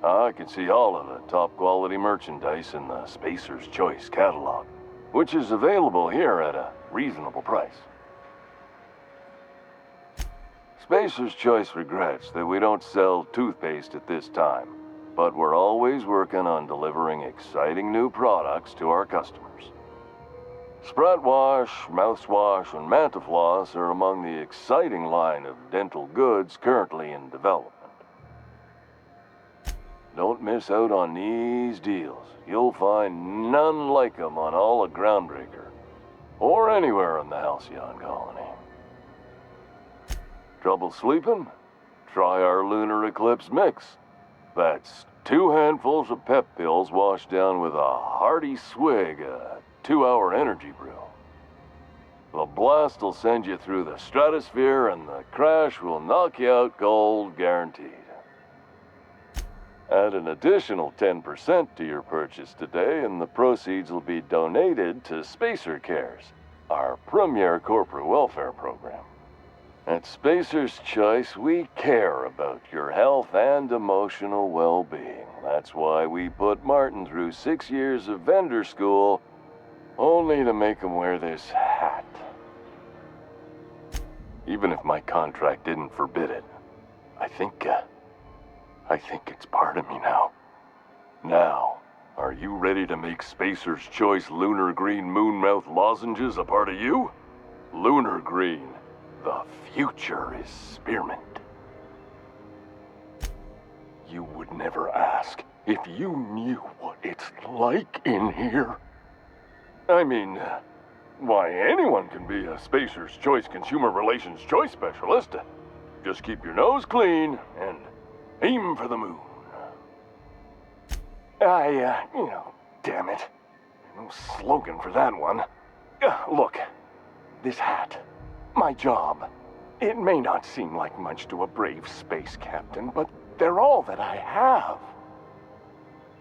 I can see all of the top-quality merchandise in the Spacer's Choice catalog, which is available here at a reasonable price. Spacer's Choice regrets that we don't sell toothpaste at this time, but we're always working on delivering exciting new products to our customers. Sprat Wash, Mouthwash, and Mantafloss are among the exciting line of dental goods currently in development. Don't miss out on these deals. You'll find none like them on all of Groundbreaker, or anywhere in the Halcyon Colony. Trouble sleeping? Try our Lunar Eclipse Mix. That's 2 handfuls of pep pills washed down with a hearty swig of 2-hour energy brew. The blast will send you through the stratosphere, and the crash will knock you out cold, guaranteed. Add an additional 10% to your purchase today, and the proceeds will be donated to Spacer Cares, our premier corporate welfare program. At Spacer's Choice, we care about your health and emotional well-being. That's why we put Martin through 6 years of vendor school, only to make him wear this hat. Even if my contract didn't forbid it, I think it's part of me now. Now, are you ready to make Spacer's Choice Lunar Green Moonmouth lozenges a part of you? Lunar Green, the future is spearmint. You would never ask if you knew what it's like in here. I mean, why, anyone can be a Spacer's Choice Consumer Relations Choice Specialist. Just keep your nose clean and aim for the moon. Damn it. No slogan for that one. Look, this hat, my job, it may not seem like much to a brave space captain, but they're all that I have.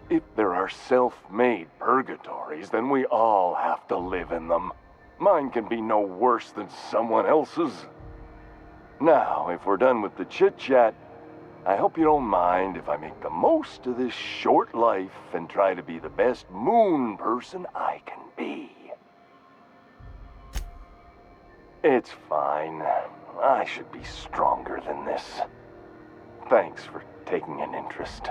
If there are self-made purgatories, then we all have to live in them. Mine can be no worse than someone else's. Now, if we're done with the chit-chat, I hope you don't mind if I make the most of this short life and try to be the best moon person I can be. It's fine. I should be stronger than this. Thanks for taking an interest.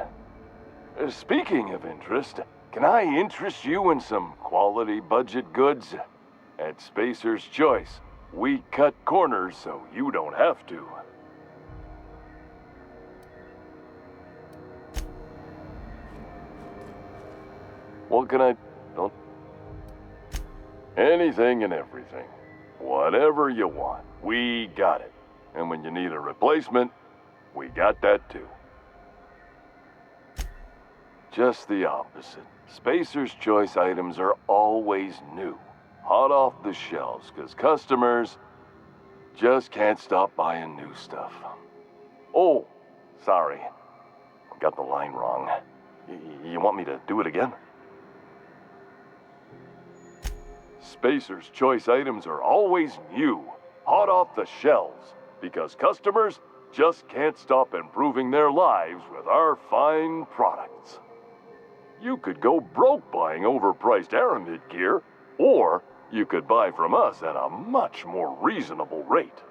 Speaking of interest, can I interest you in some quality budget goods? At Spacer's Choice, We cut corners so you don't have to. What can I... Don't... Anything and everything. Whatever you want, we got it. And when you need a replacement, we got that too. Just the opposite. Spacer's Choice items are always new. Hot off the shelves, because customers just can't stop buying new stuff. Oh, sorry. Got the line wrong. You want me to do it again? Spacer's Choice items are always new, hot off the shelves, because customers just can't stop improving their lives with our fine products. You could go broke buying overpriced Aramid gear, or you could buy from us at a much more reasonable rate.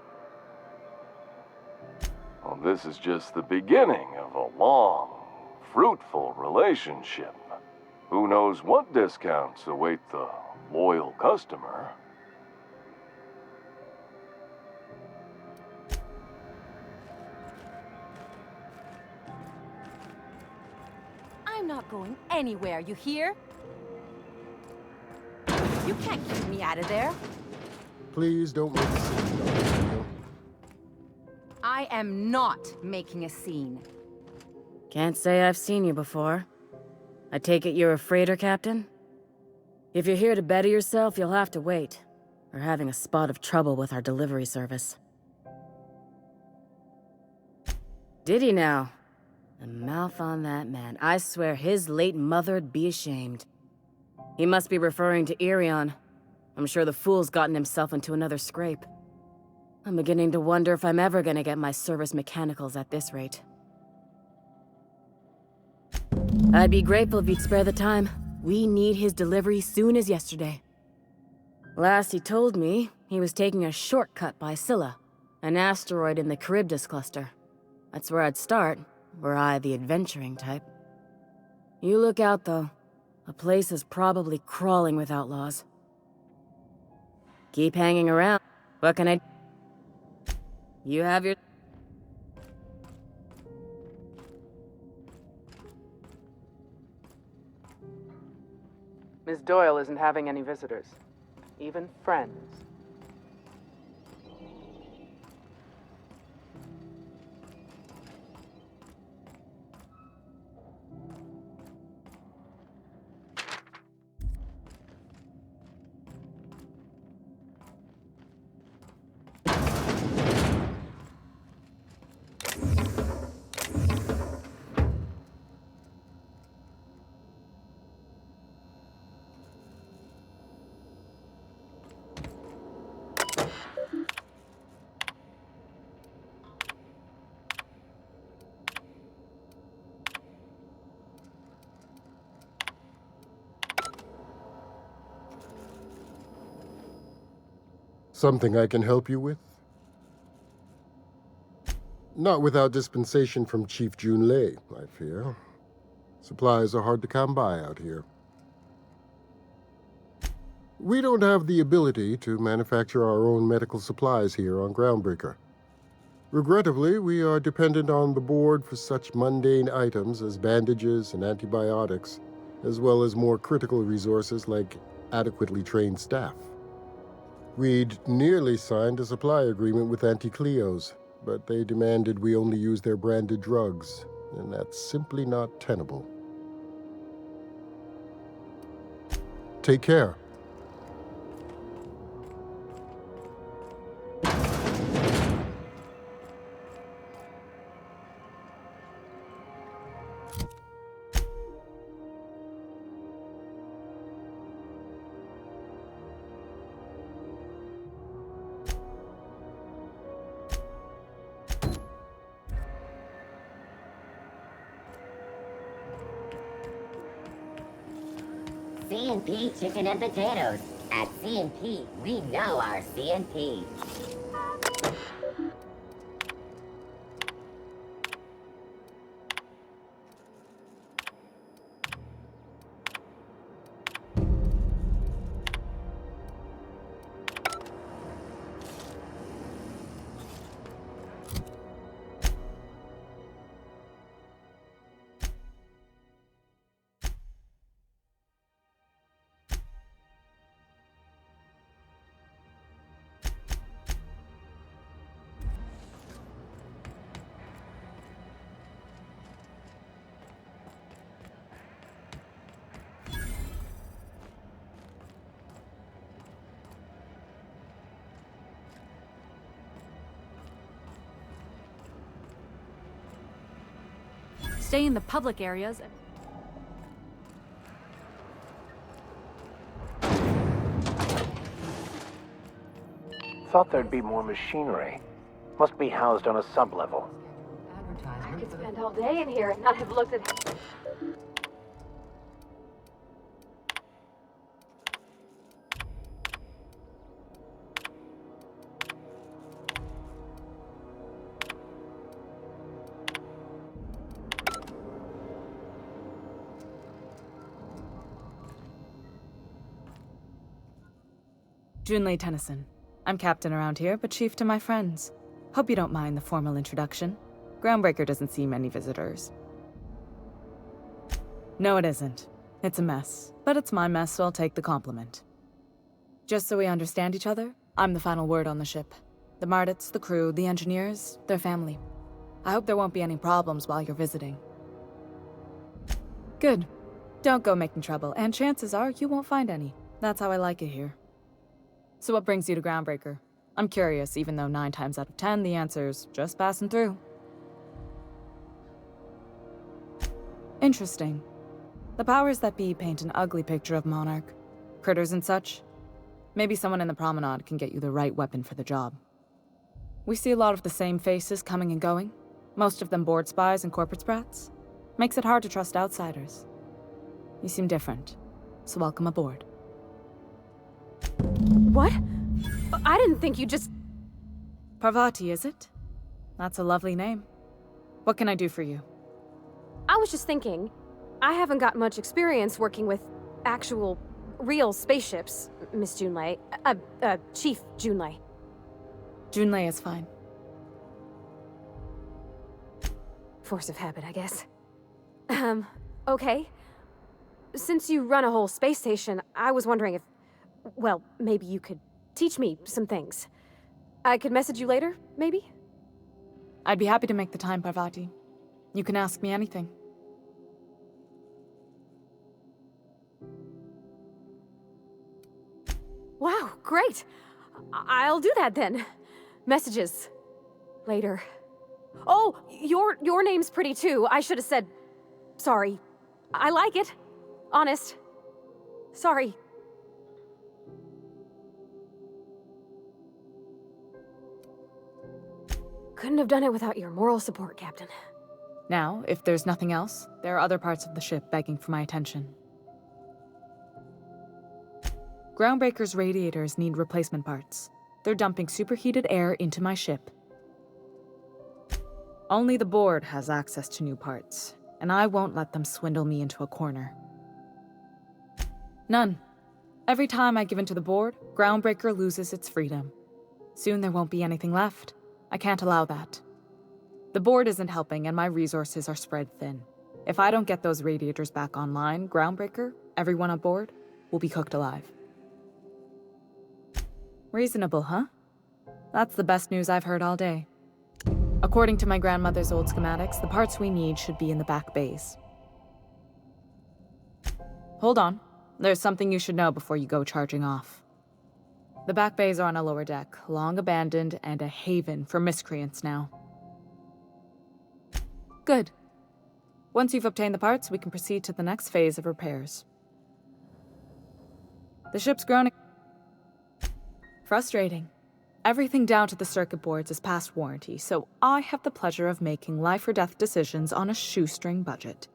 Well, this is just the beginning of a long, fruitful relationship. Who knows what discounts await the loyal customer? I'm not going anywhere, you hear? You can't keep me out of there. Please don't make a scene, Dr. Steele. I am not making a scene. Can't say I've seen you before. I take it you're a freighter captain? If you're here to better yourself, you'll have to wait. We're having a spot of trouble with our delivery service. Did he now? The mouth on that man. I swear his late mother'd be ashamed. He must be referring to Irion. I'm sure the fool's gotten himself into another scrape. I'm beginning to wonder if I'm ever gonna get my service mechanicals at this rate. I'd be grateful if you'd spare the time. We need his delivery soon as yesterday. Last he told me, he was taking a shortcut by Scylla, an asteroid in the Charybdis cluster. That's where I'd start, were I the adventuring type. You look out, though. The place is probably crawling with outlaws. Keep hanging around. What can I... You have your... Miss Doyle isn't having any visitors. Even friends. Something I can help you with? Not without dispensation from Chief Junlei, I fear. Supplies are hard to come by out here. We don't have the ability to manufacture our own medical supplies here on Groundbreaker. Regrettably, we are dependent on the board for such mundane items as bandages and antibiotics, as well as more critical resources like adequately trained staff. We'd nearly signed a supply agreement with Anti-Cleos, but they demanded we only use their branded drugs, and that's simply not tenable. Take care. C&P chicken and potatoes. At C&P, we know our C&P. stay in the public areas. Thought there'd be more machinery. Must be housed on a sub-level. I could spend all day in here and not have looked at... Junlei Tennyson. I'm captain around here, but chief to my friends. Hope you don't mind the formal introduction. Groundbreaker doesn't see many visitors. No, it isn't. It's a mess. But it's my mess, so I'll take the compliment. Just so we understand each other, I'm the final word on the ship. The Mardits, the crew, the engineers, their family. I hope there won't be any problems while you're visiting. Good. Don't go making trouble, and chances are you won't find any. That's how I like it here. So what brings you to Groundbreaker? I'm curious, even though 9 times out of 10 the answer's just passing through. Interesting. The powers that be paint an ugly picture of Monarch. Critters and such. Maybe someone in the promenade can get you the right weapon for the job. We see a lot of the same faces coming and going. Most of them board spies and corporate sprats. Makes it hard to trust outsiders. You seem different, so welcome aboard. What? I didn't think you just... Parvati, is it? That's a lovely name. What can I do for you? I was just thinking, I haven't got much experience working with actual, real spaceships, Miss Junlei. Chief Junlei. Junlei is fine. Force of habit, I guess. Okay. Since you run a whole space station, I was wondering if... Well, maybe you could teach me some things. I could message you later, maybe? I'd be happy to make the time, Parvati. You can ask me anything. Wow, great! I'll do that then. Messages. Later. Oh, your name's pretty too. I should have said... Sorry. I like it. Honest. Sorry. Couldn't have done it without your moral support, Captain. Now, if there's nothing else, there are other parts of the ship begging for my attention. Groundbreaker's radiators need replacement parts. They're dumping superheated air into my ship. Only the board has access to new parts, and I won't let them swindle me into a corner. None. Every time I give in to the board, Groundbreaker loses its freedom. Soon there won't be anything left. I can't allow that. The board isn't helping, and my resources are spread thin. If I don't get those radiators back online, Groundbreaker, everyone on board, will be cooked alive. Reasonable, huh? That's the best news I've heard all day. According to my grandmother's old schematics, the parts we need should be in the back bays. Hold on. There's something you should know before you go charging off. The back bays are on a lower deck, long abandoned and a haven for miscreants now. Good. Once you've obtained the parts, we can proceed to the next phase of repairs. The ship's grown... Frustrating. Everything down to the circuit boards is past warranty, so I have the pleasure of making life or death decisions on a shoestring budget.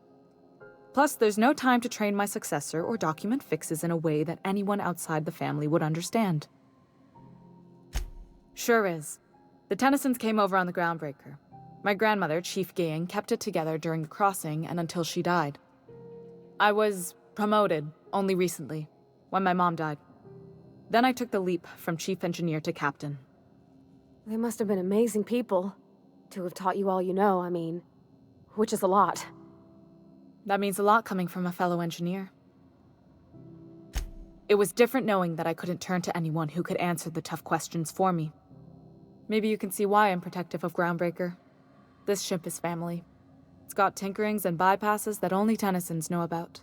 Plus, there's no time to train my successor or document fixes in a way that anyone outside the family would understand. Sure is. The Tennysons came over on the Groundbreaker. My grandmother, Chief Gaying, kept it together during the crossing and until she died. I was promoted only recently, when my mom died. Then I took the leap from chief engineer to captain. They must have been amazing people to have taught you all you know, I mean, which is a lot. That means a lot coming from a fellow engineer. It was different knowing that I couldn't turn to anyone who could answer the tough questions for me. Maybe you can see why I'm protective of Groundbreaker. This ship is family. It's got tinkerings and bypasses that only Tennysons know about.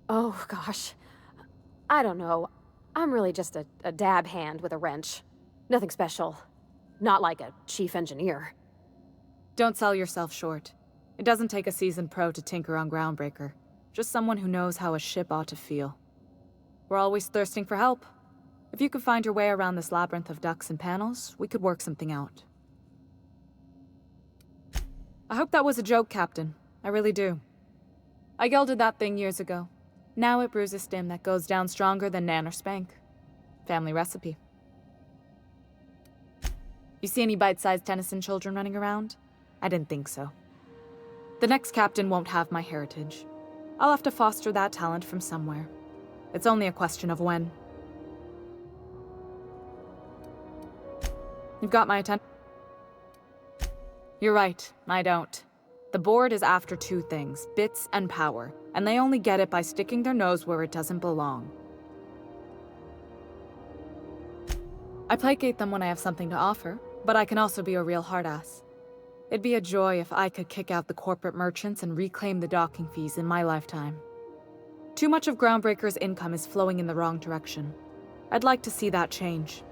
Oh, gosh. I don't know. I'm really just a dab hand with a wrench. Nothing special. Not like a chief engineer. Don't sell yourself short. It doesn't take a seasoned pro to tinker on Groundbreaker. Just someone who knows how a ship ought to feel. We're always thirsting for help. If you could find your way around this labyrinth of ducts and panels, we could work something out. I hope that was a joke, Captain. I really do. I gelded that thing years ago. Now it brews a stim that goes down stronger than Nan or Spank. Family recipe. You see any bite-sized Tennyson children running around? I didn't think so. The next captain won't have my heritage. I'll have to foster that talent from somewhere. It's only a question of when. You've got my attention. You're right, I don't. The board is after two things, bits and power, and they only get it by sticking their nose where it doesn't belong. I placate them when I have something to offer, but I can also be a real hard-ass. It'd be a joy if I could kick out the corporate merchants and reclaim the docking fees in my lifetime. Too much of Groundbreaker's income is flowing in the wrong direction. I'd like to see that change.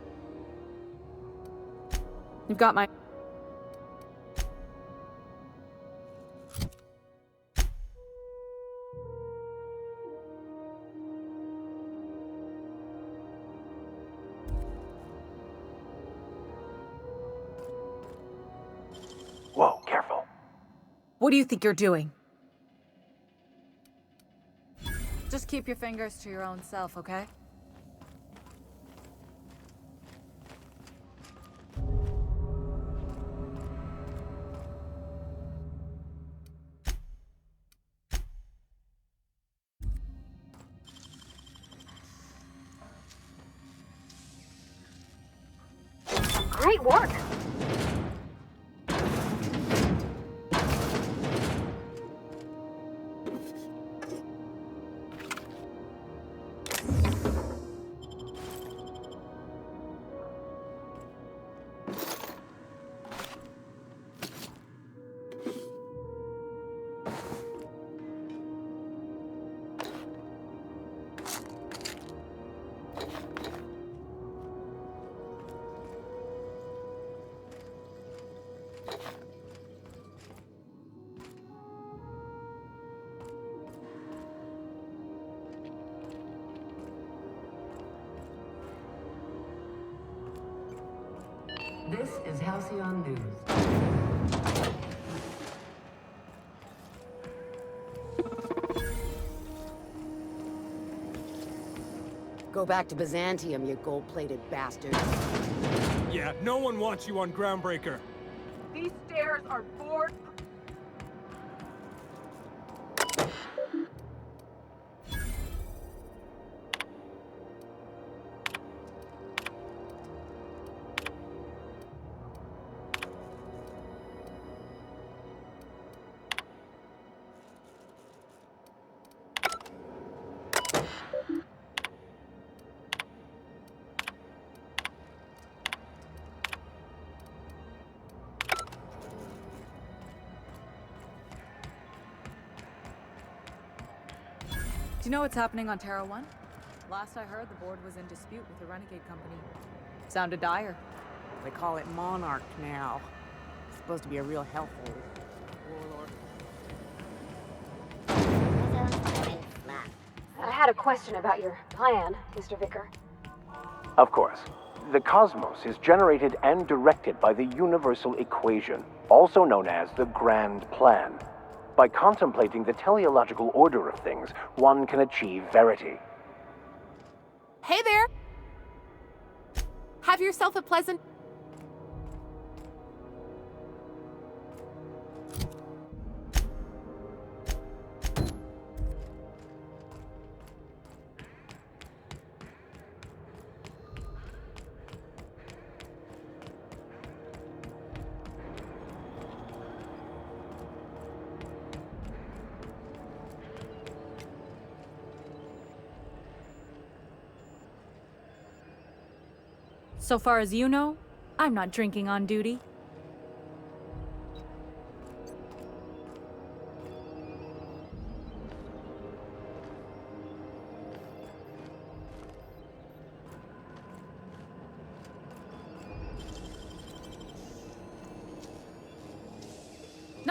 You've got my... Whoa, careful. What do you think you're doing? Just keep your fingers to your own self, okay? Great work! This is Halcyon News. Go back to Byzantium, you gold-plated bastards. Yeah, no one wants you on Groundbreaker. These stairs are board. Do you know what's happening on Terra 1? Last I heard, the board was in dispute with the Renegade Company. Sounded dire. They call it Monarch now. It's supposed to be a real hellhole. Warlord. I had a question about your plan, Mr. Vicar. Of course. The cosmos is generated and directed by the universal equation, also known as the Grand Plan. By contemplating the teleological order of things, one can achieve verity. Hey there! Have yourself a pleasant... So far as you know, I'm not drinking on duty.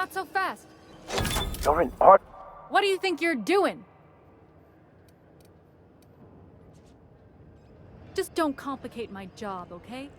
Not so fast. You're an art. What do you think you're doing? Just don't complicate my job, okay?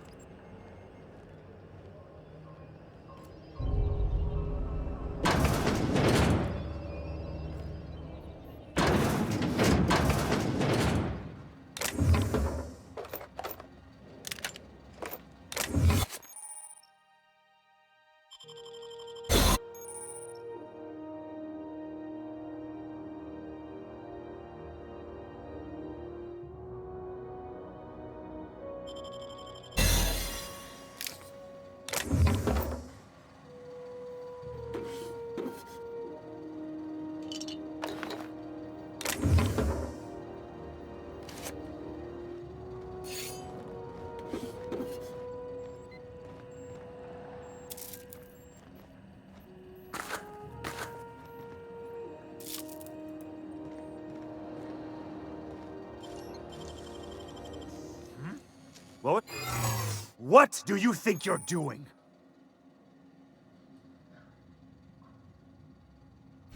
What do you think you're doing?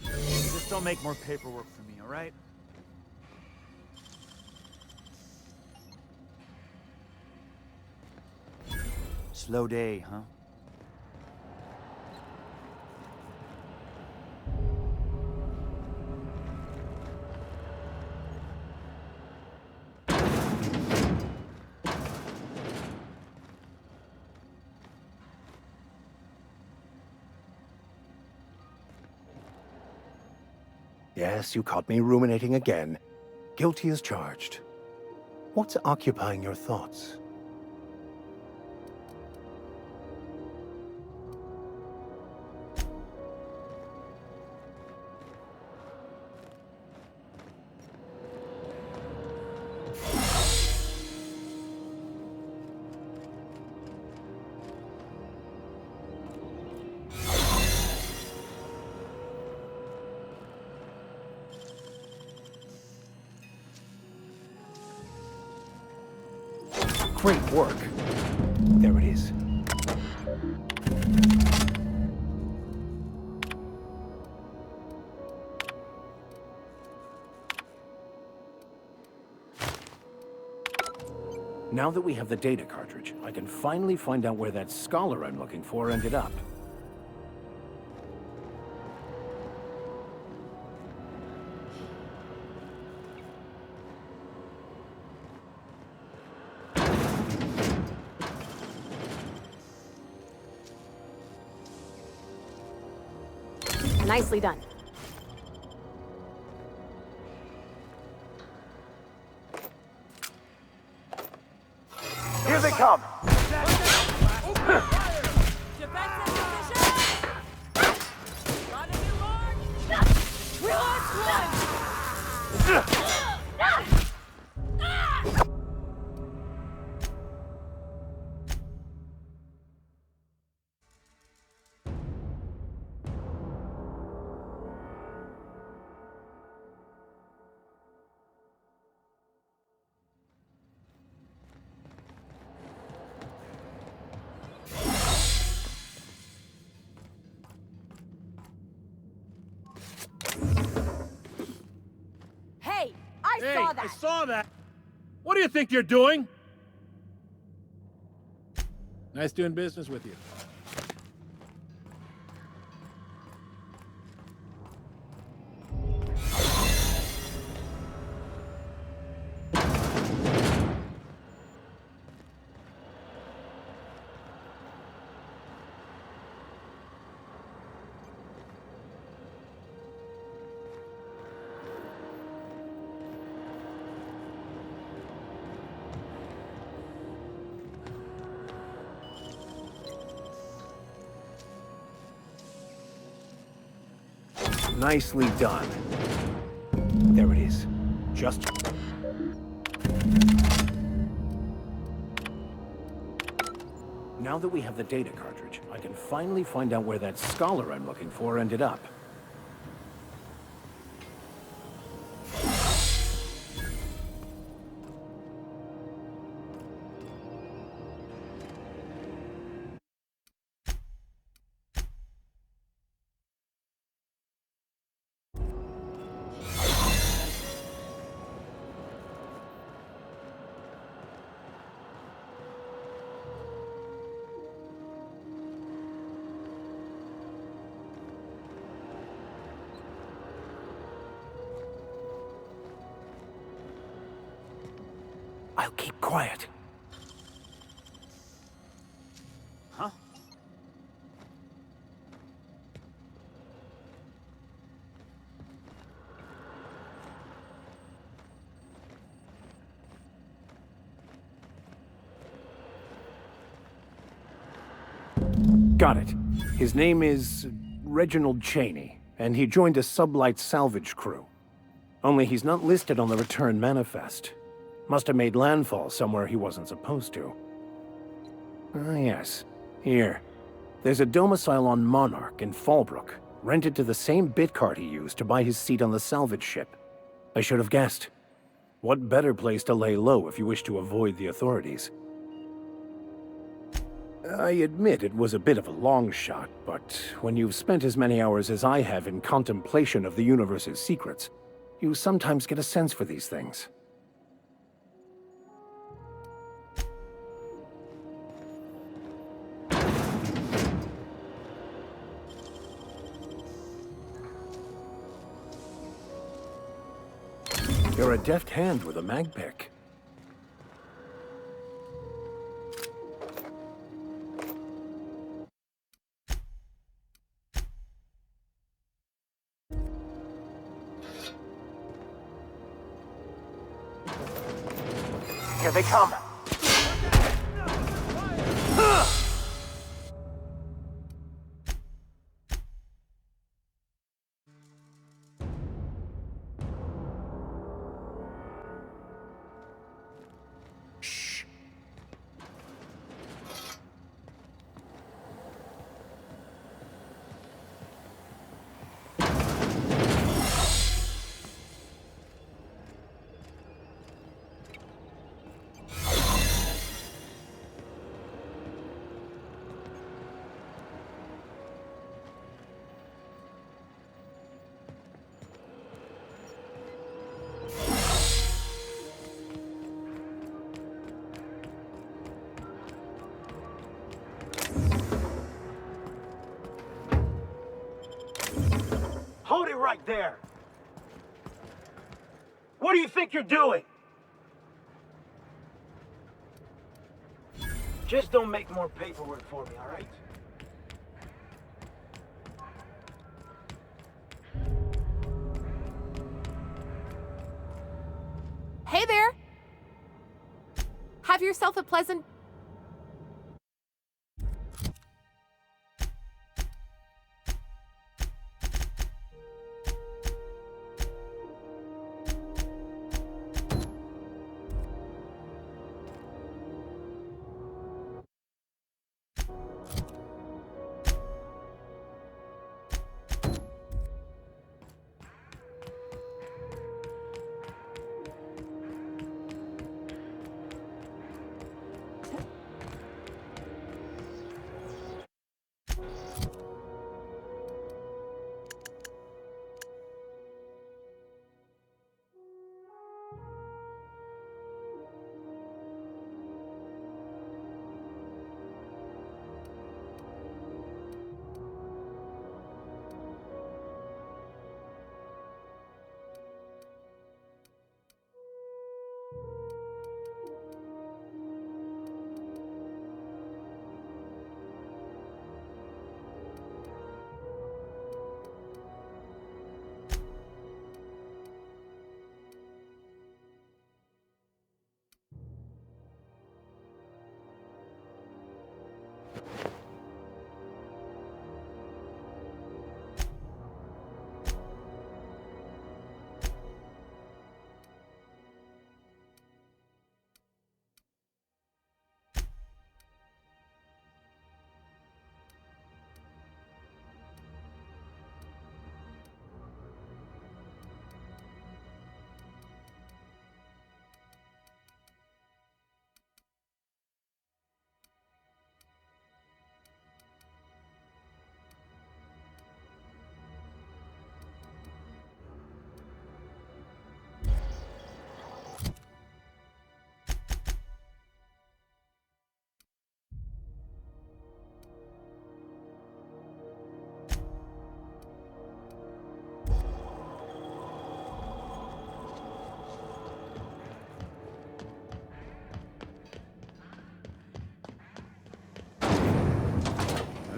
Just don't make more paperwork for me, all right? Slow day, huh? Yes, you caught me ruminating again. Guilty as charged. What's occupying your thoughts? Great work. There it is. Now that we have the data cartridge, I can finally find out where that scholar I'm looking for ended up. Nicely done. Here they come! Hey, I saw that. I saw that. What do you think you're doing? Nice doing business with you. Nicely done. There it is. Just... Now that we have the data cartridge, I can finally find out where that scholar I'm looking for ended up. I'll keep quiet. Huh? Got it. His name is Reginald Cheney, and he joined a sublight salvage crew. Only he's not listed on the return manifest. Must have made landfall somewhere he wasn't supposed to. Ah, yes. Here. There's a domicile on Monarch in Fallbrook, rented to the same bit card he used to buy his seat on the salvage ship. I should have guessed. What better place to lay low if you wish to avoid the authorities? I admit it was a bit of a long shot, but when you've spent as many hours as I have in contemplation of the universe's secrets, you sometimes get a sense for these things. You're a deft hand with a mag pick. Here they come! Hold it right there! What do you think you're doing? Just don't make more paperwork for me, all right? Hey there! Have yourself a pleasant...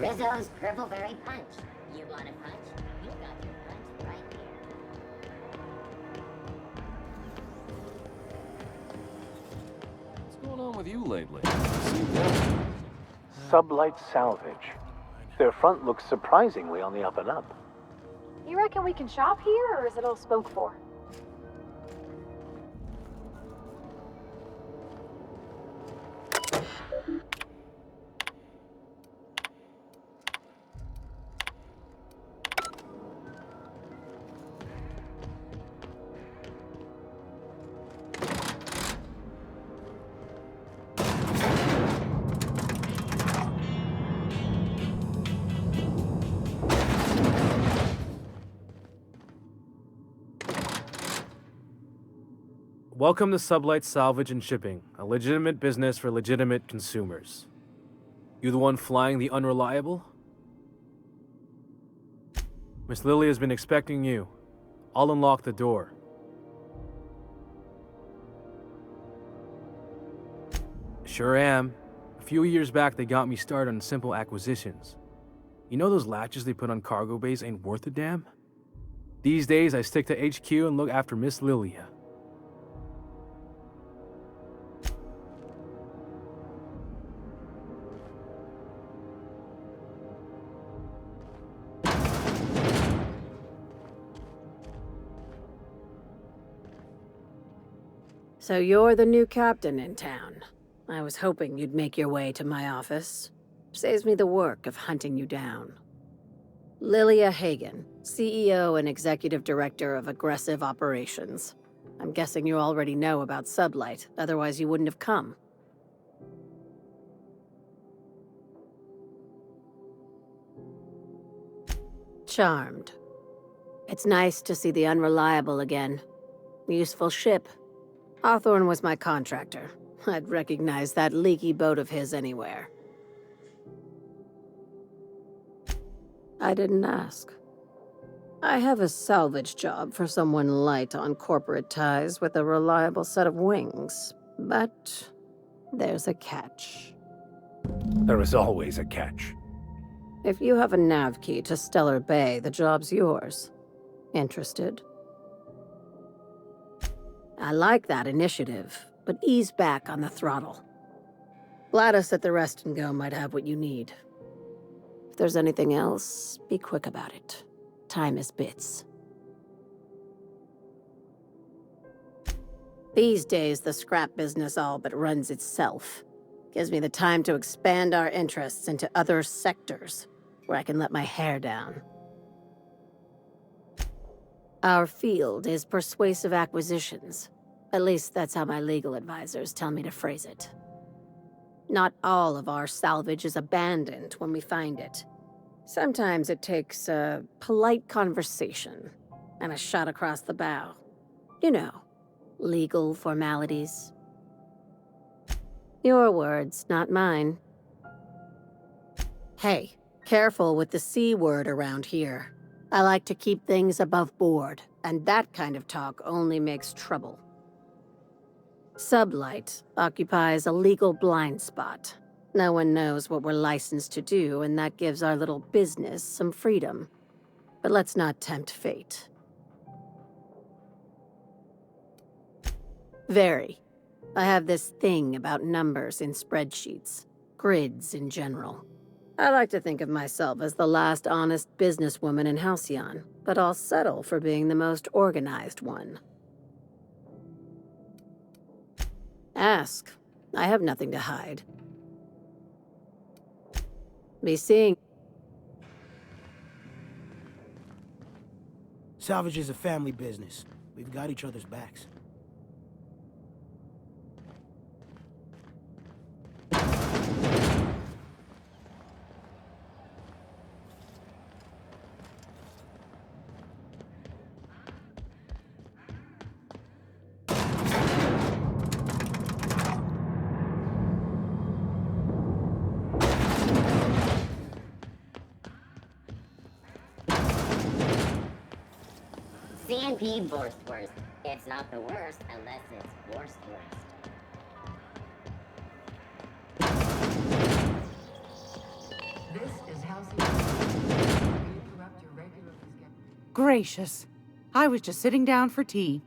Rizzo's Purpleberry Punch. You want a punch? You got your punch right here. What's going on with you lately? Sublight Salvage. Their front looks surprisingly on the up and up. You reckon we can shop here, or is it all spoke for? Welcome to Sublight Salvage and Shipping, a legitimate business for legitimate consumers. You the one flying the Unreliable? Miss Lily has been expecting you. I'll unlock the door. Sure am. A few years back, they got me started on simple acquisitions. You know those latches they put on cargo bays ain't worth a damn? These days, I stick to HQ and look after Miss Lilia. So you're the new captain in town. I was hoping you'd make your way to my office. Saves me the work of hunting you down. Lilia Hagen, CEO and Executive Director of Aggressive Operations. I'm guessing you already know about Sublight, otherwise you wouldn't have come. Charmed. It's nice to see the Unreliable again. Useful ship. Hawthorne was my contractor. I'd recognize that leaky boat of his anywhere. I didn't ask. I have a salvage job for someone light on corporate ties with a reliable set of wings, but there's a catch. There is always a catch. If you have a nav key to Stellar Bay, the job's yours. Interested? I like that initiative, but ease back on the throttle. Gladys at the Rest and Go might have what you need. If there's anything else, be quick about it. Time is bits. These days, the scrap business all but runs itself. Gives me the time to expand our interests into other sectors, where I can let my hair down. Our field is persuasive acquisitions. At least that's how my legal advisors tell me to phrase it. Not all of our salvage is abandoned when we find it. Sometimes it takes a polite conversation and a shot across the bow. You know, legal formalities. Your words, not mine. Hey, careful with the C word around here. I like to keep things above board, and that kind of talk only makes trouble. Sublight occupies a legal blind spot. No one knows what we're licensed to do, and that gives our little business some freedom. But let's not tempt fate. Very. I have this thing about numbers in spreadsheets, grids in general. I like to think of myself as the last honest businesswoman in Halcyon, but I'll settle for being the most organized one. Ask. I have nothing to hide. Be seeing. Salvage is a family business. We've got each other's backs. CNP Borstwurst. It's not the worst unless it's Borstwurst. This is how gracious. I was just sitting down for tea.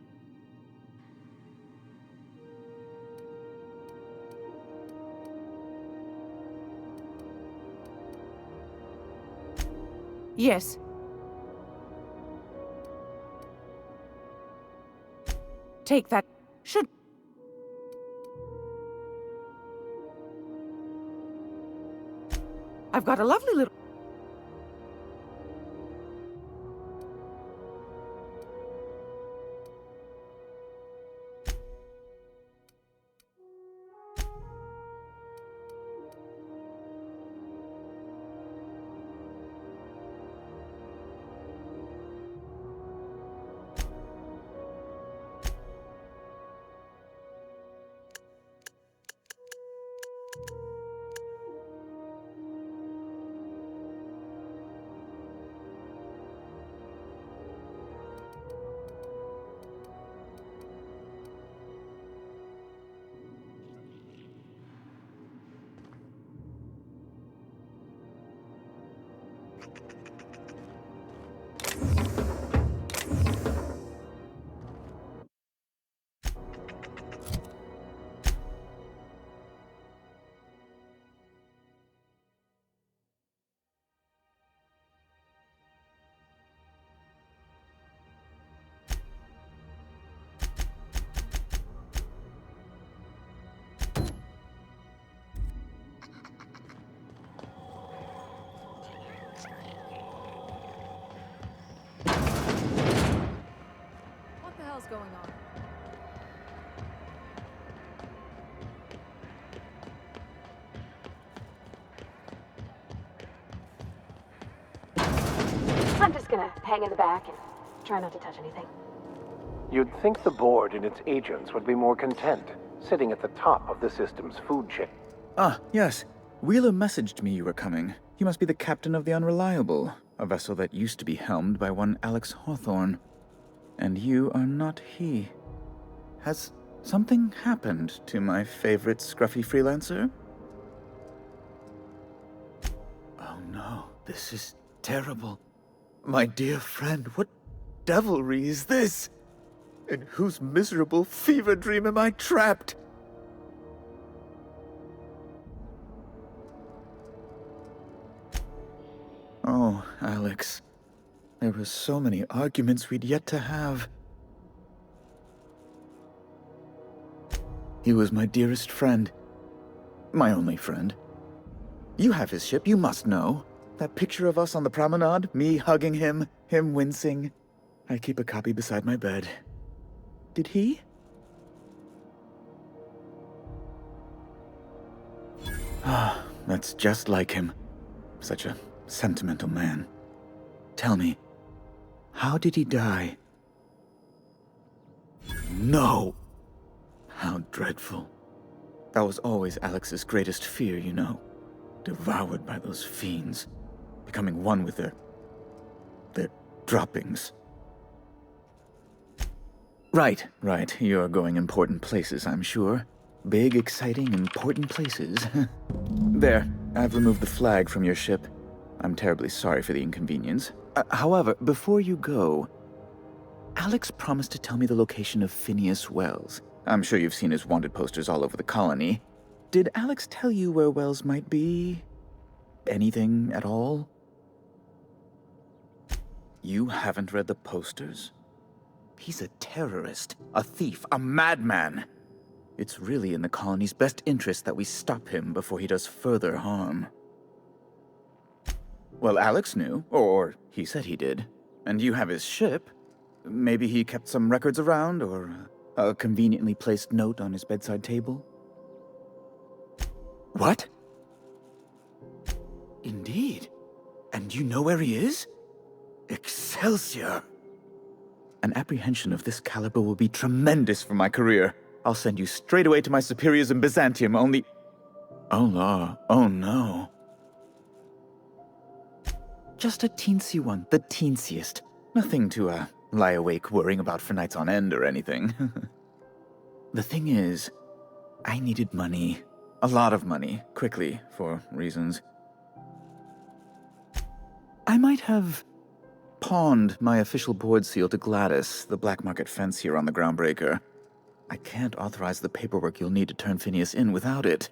Yes. Take that. Should... I've got a lovely little... What the hell's going on? I'm just gonna hang in the back and try not to touch anything. You'd think the board and its agents would be more content, sitting at the top of the system's food chain. Ah, yes. Wheeler messaged me you were coming. You must be the captain of the Unreliable, a vessel that used to be helmed by one Alex Hawthorne. And you are not he. Has something happened to my favorite scruffy freelancer? Oh no, this is terrible. My dear friend, what devilry is this? In whose miserable fever dream am I trapped? Oh, Alex. There were so many arguments we'd yet to have. He was my dearest friend. My only friend. You have his ship, you must know. That picture of us on the promenade, me hugging him, him wincing. I keep a copy beside my bed. Did he? Ah, that's just like him. Such a sentimental man. Tell me, how did he die? No! How dreadful. That was always Alex's greatest fear, you know. Devoured by those fiends. Becoming one with their droppings. Right. You're going important places, I'm sure. Big, exciting, important places. There, I've removed the flag from your ship. I'm terribly sorry for the inconvenience. However, before you go, Alex promised to tell me the location of Phineas Wells. I'm sure you've seen his wanted posters all over the colony. Did Alex tell you where Wells might be? Anything at all? You haven't read the posters? He's a terrorist, a thief, a madman. It's really in the colony's best interest that we stop him before he does further harm. Well, Alex knew, or he said he did. And you have his ship. Maybe he kept some records around, or a conveniently placed note on his bedside table? What? Indeed. And you know where he is? Excelsior! An apprehension of this caliber will be tremendous for my career. I'll send you straight away to my superiors in Byzantium, only... Oh, la. Oh, no. Just a teensy one, the teensiest. Nothing to, lie awake worrying about for nights on end or anything. The thing is, I needed money. A lot of money, quickly, for reasons. I might have pawned my official board seal to Gladys, the black market fence here on the Groundbreaker. I can't authorize the paperwork you'll need to turn Phineas in without it.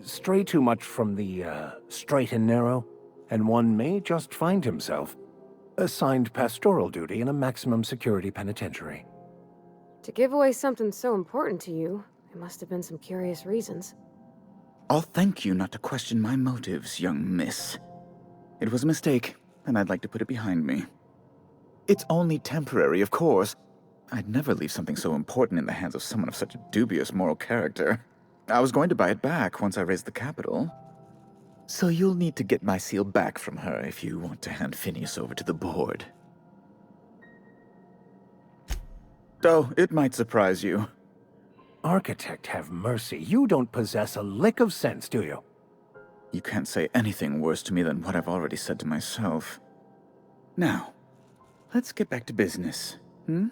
Stray too much from the straight and narrow, and one may just find himself assigned pastoral duty in a maximum security penitentiary. To give away something so important to you, there must have been some curious reasons. I'll thank you not to question my motives, young miss. It was a mistake, and I'd like to put it behind me. It's only temporary, of course. I'd never leave something so important in the hands of someone of such a dubious moral character. I was going to buy it back once I raised the capital. So you'll need to get my seal back from her if you want to hand Phineas over to the board. Though it might surprise you. Architect, have mercy. You don't possess a lick of sense, do you? You can't say anything worse to me than what I've already said to myself. Now, let's get back to business, hmm?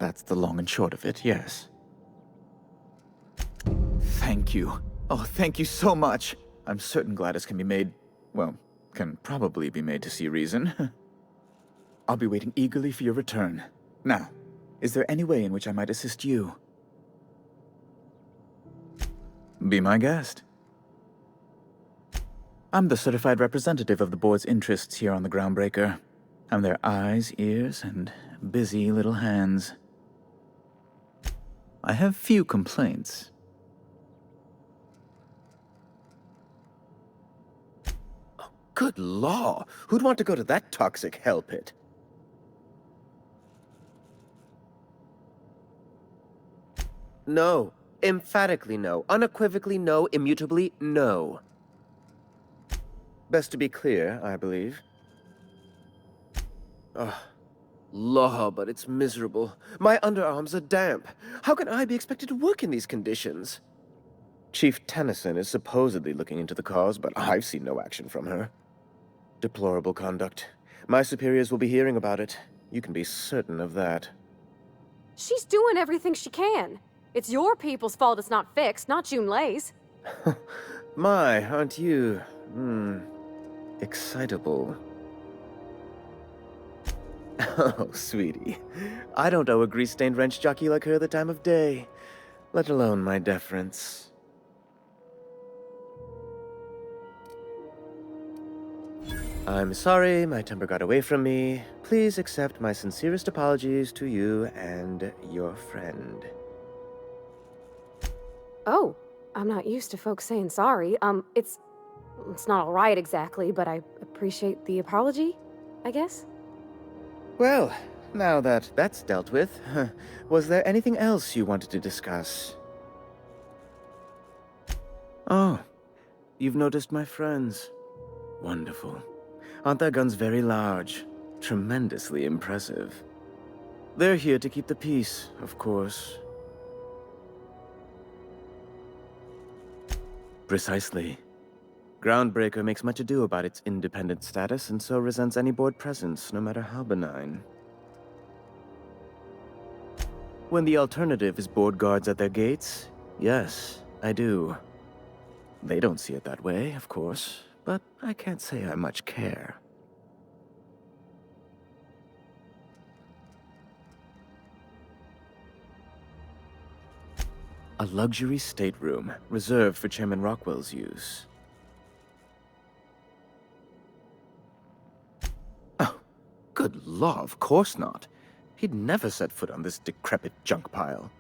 That's the long and short of it, yes. Thank you. Oh, thank you so much. I'm certain Gladys can be made, well, can probably be made to see reason. I'll be waiting eagerly for your return. Now, is there any way in which I might assist you? Be my guest. I'm the certified representative of the board's interests here on the Groundbreaker. I'm their eyes, ears, and busy little hands. I have few complaints. Oh, good law! Who'd want to go to that toxic hell pit? No. Emphatically no. Unequivocally no. Immutably no. Best to be clear, I believe. Ugh. Law, but it's miserable. My underarms are damp. How can I be expected to work in these conditions? Chief Tennyson is supposedly looking into the cause, but I've seen no action from her. Deplorable conduct. My superiors will be hearing about it. You can be certain of that. She's doing everything she can. It's your people's fault it's not fixed, not June Lay's. My, aren't you, excitable. Oh, sweetie. I don't owe a grease-stained wrench jockey like her the time of day, let alone my deference. I'm sorry my temper got away from me. Please accept my sincerest apologies to you and your friend. Oh, I'm not used to folks saying sorry. It's not all right exactly, but I appreciate the apology, I guess. Well, now that that's dealt with, was there anything else you wanted to discuss? Oh, you've noticed my friends. Wonderful. Aren't their guns very large? Tremendously impressive. They're here to keep the peace, of course. Precisely. Groundbreaker makes much ado about its independent status and so resents any board presence, no matter how benign. When the alternative is board guards at their gates, yes, I do. They don't see it that way, of course, but I can't say I much care. A luxury stateroom, reserved for Chairman Rockwell's use. Oh, good law, of course not. He'd never set foot on this decrepit junk pile.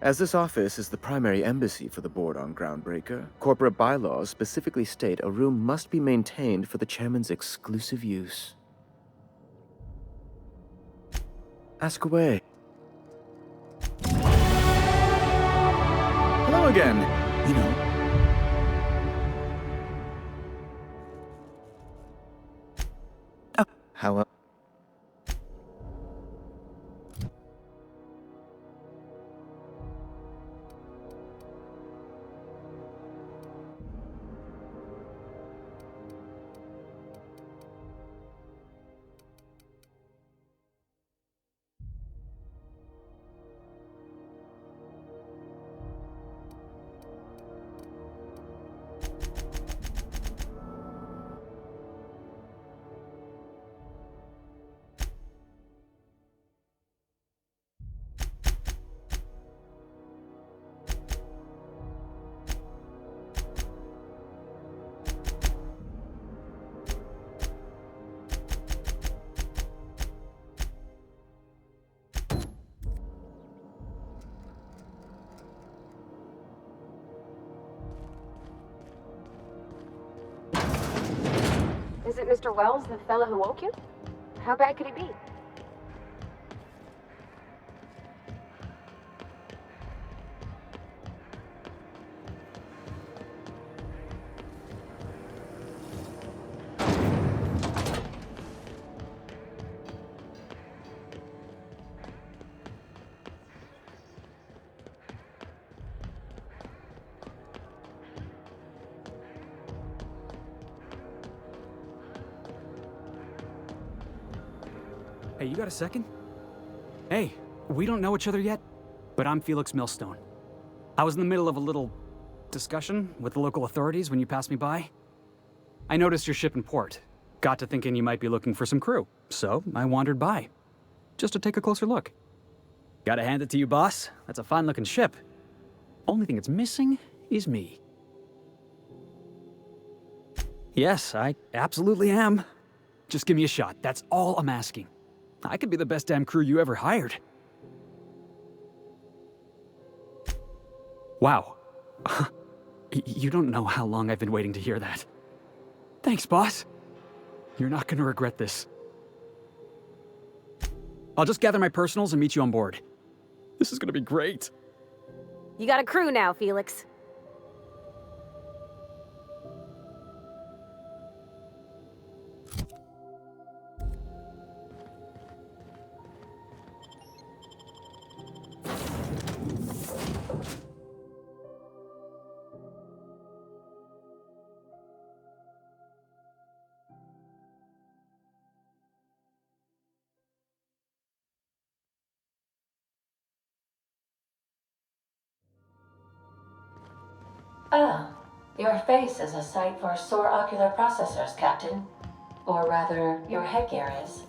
As this office is the primary embassy for the board on Groundbreaker, corporate bylaws specifically state a room must be maintained for the chairman's exclusive use. Ask away. Hello again. You know. Oh, how it Mr. Wells, the fella who woke you? How bad could he be? Hey, you got a second? Hey, we don't know each other yet, but I'm Felix Millstone. I was in the middle of a little discussion with the local authorities when you passed me by. I noticed your ship in port. Got to thinking you might be looking for some crew, so I wandered by. Just to take a closer look. Gotta hand it to you, boss. That's a fine-looking ship. Only thing it's missing is me. Yes, I absolutely am. Just give me a shot. That's all I'm asking. I could be the best damn crew you ever hired. Wow. You don't know how long I've been waiting to hear that. Thanks, boss. You're not gonna regret this. I'll just gather my personals and meet you on board. This is gonna be great. You got a crew now, Felix. Ah, your face is a sight for sore ocular processors, Captain. Or rather, your headgear is.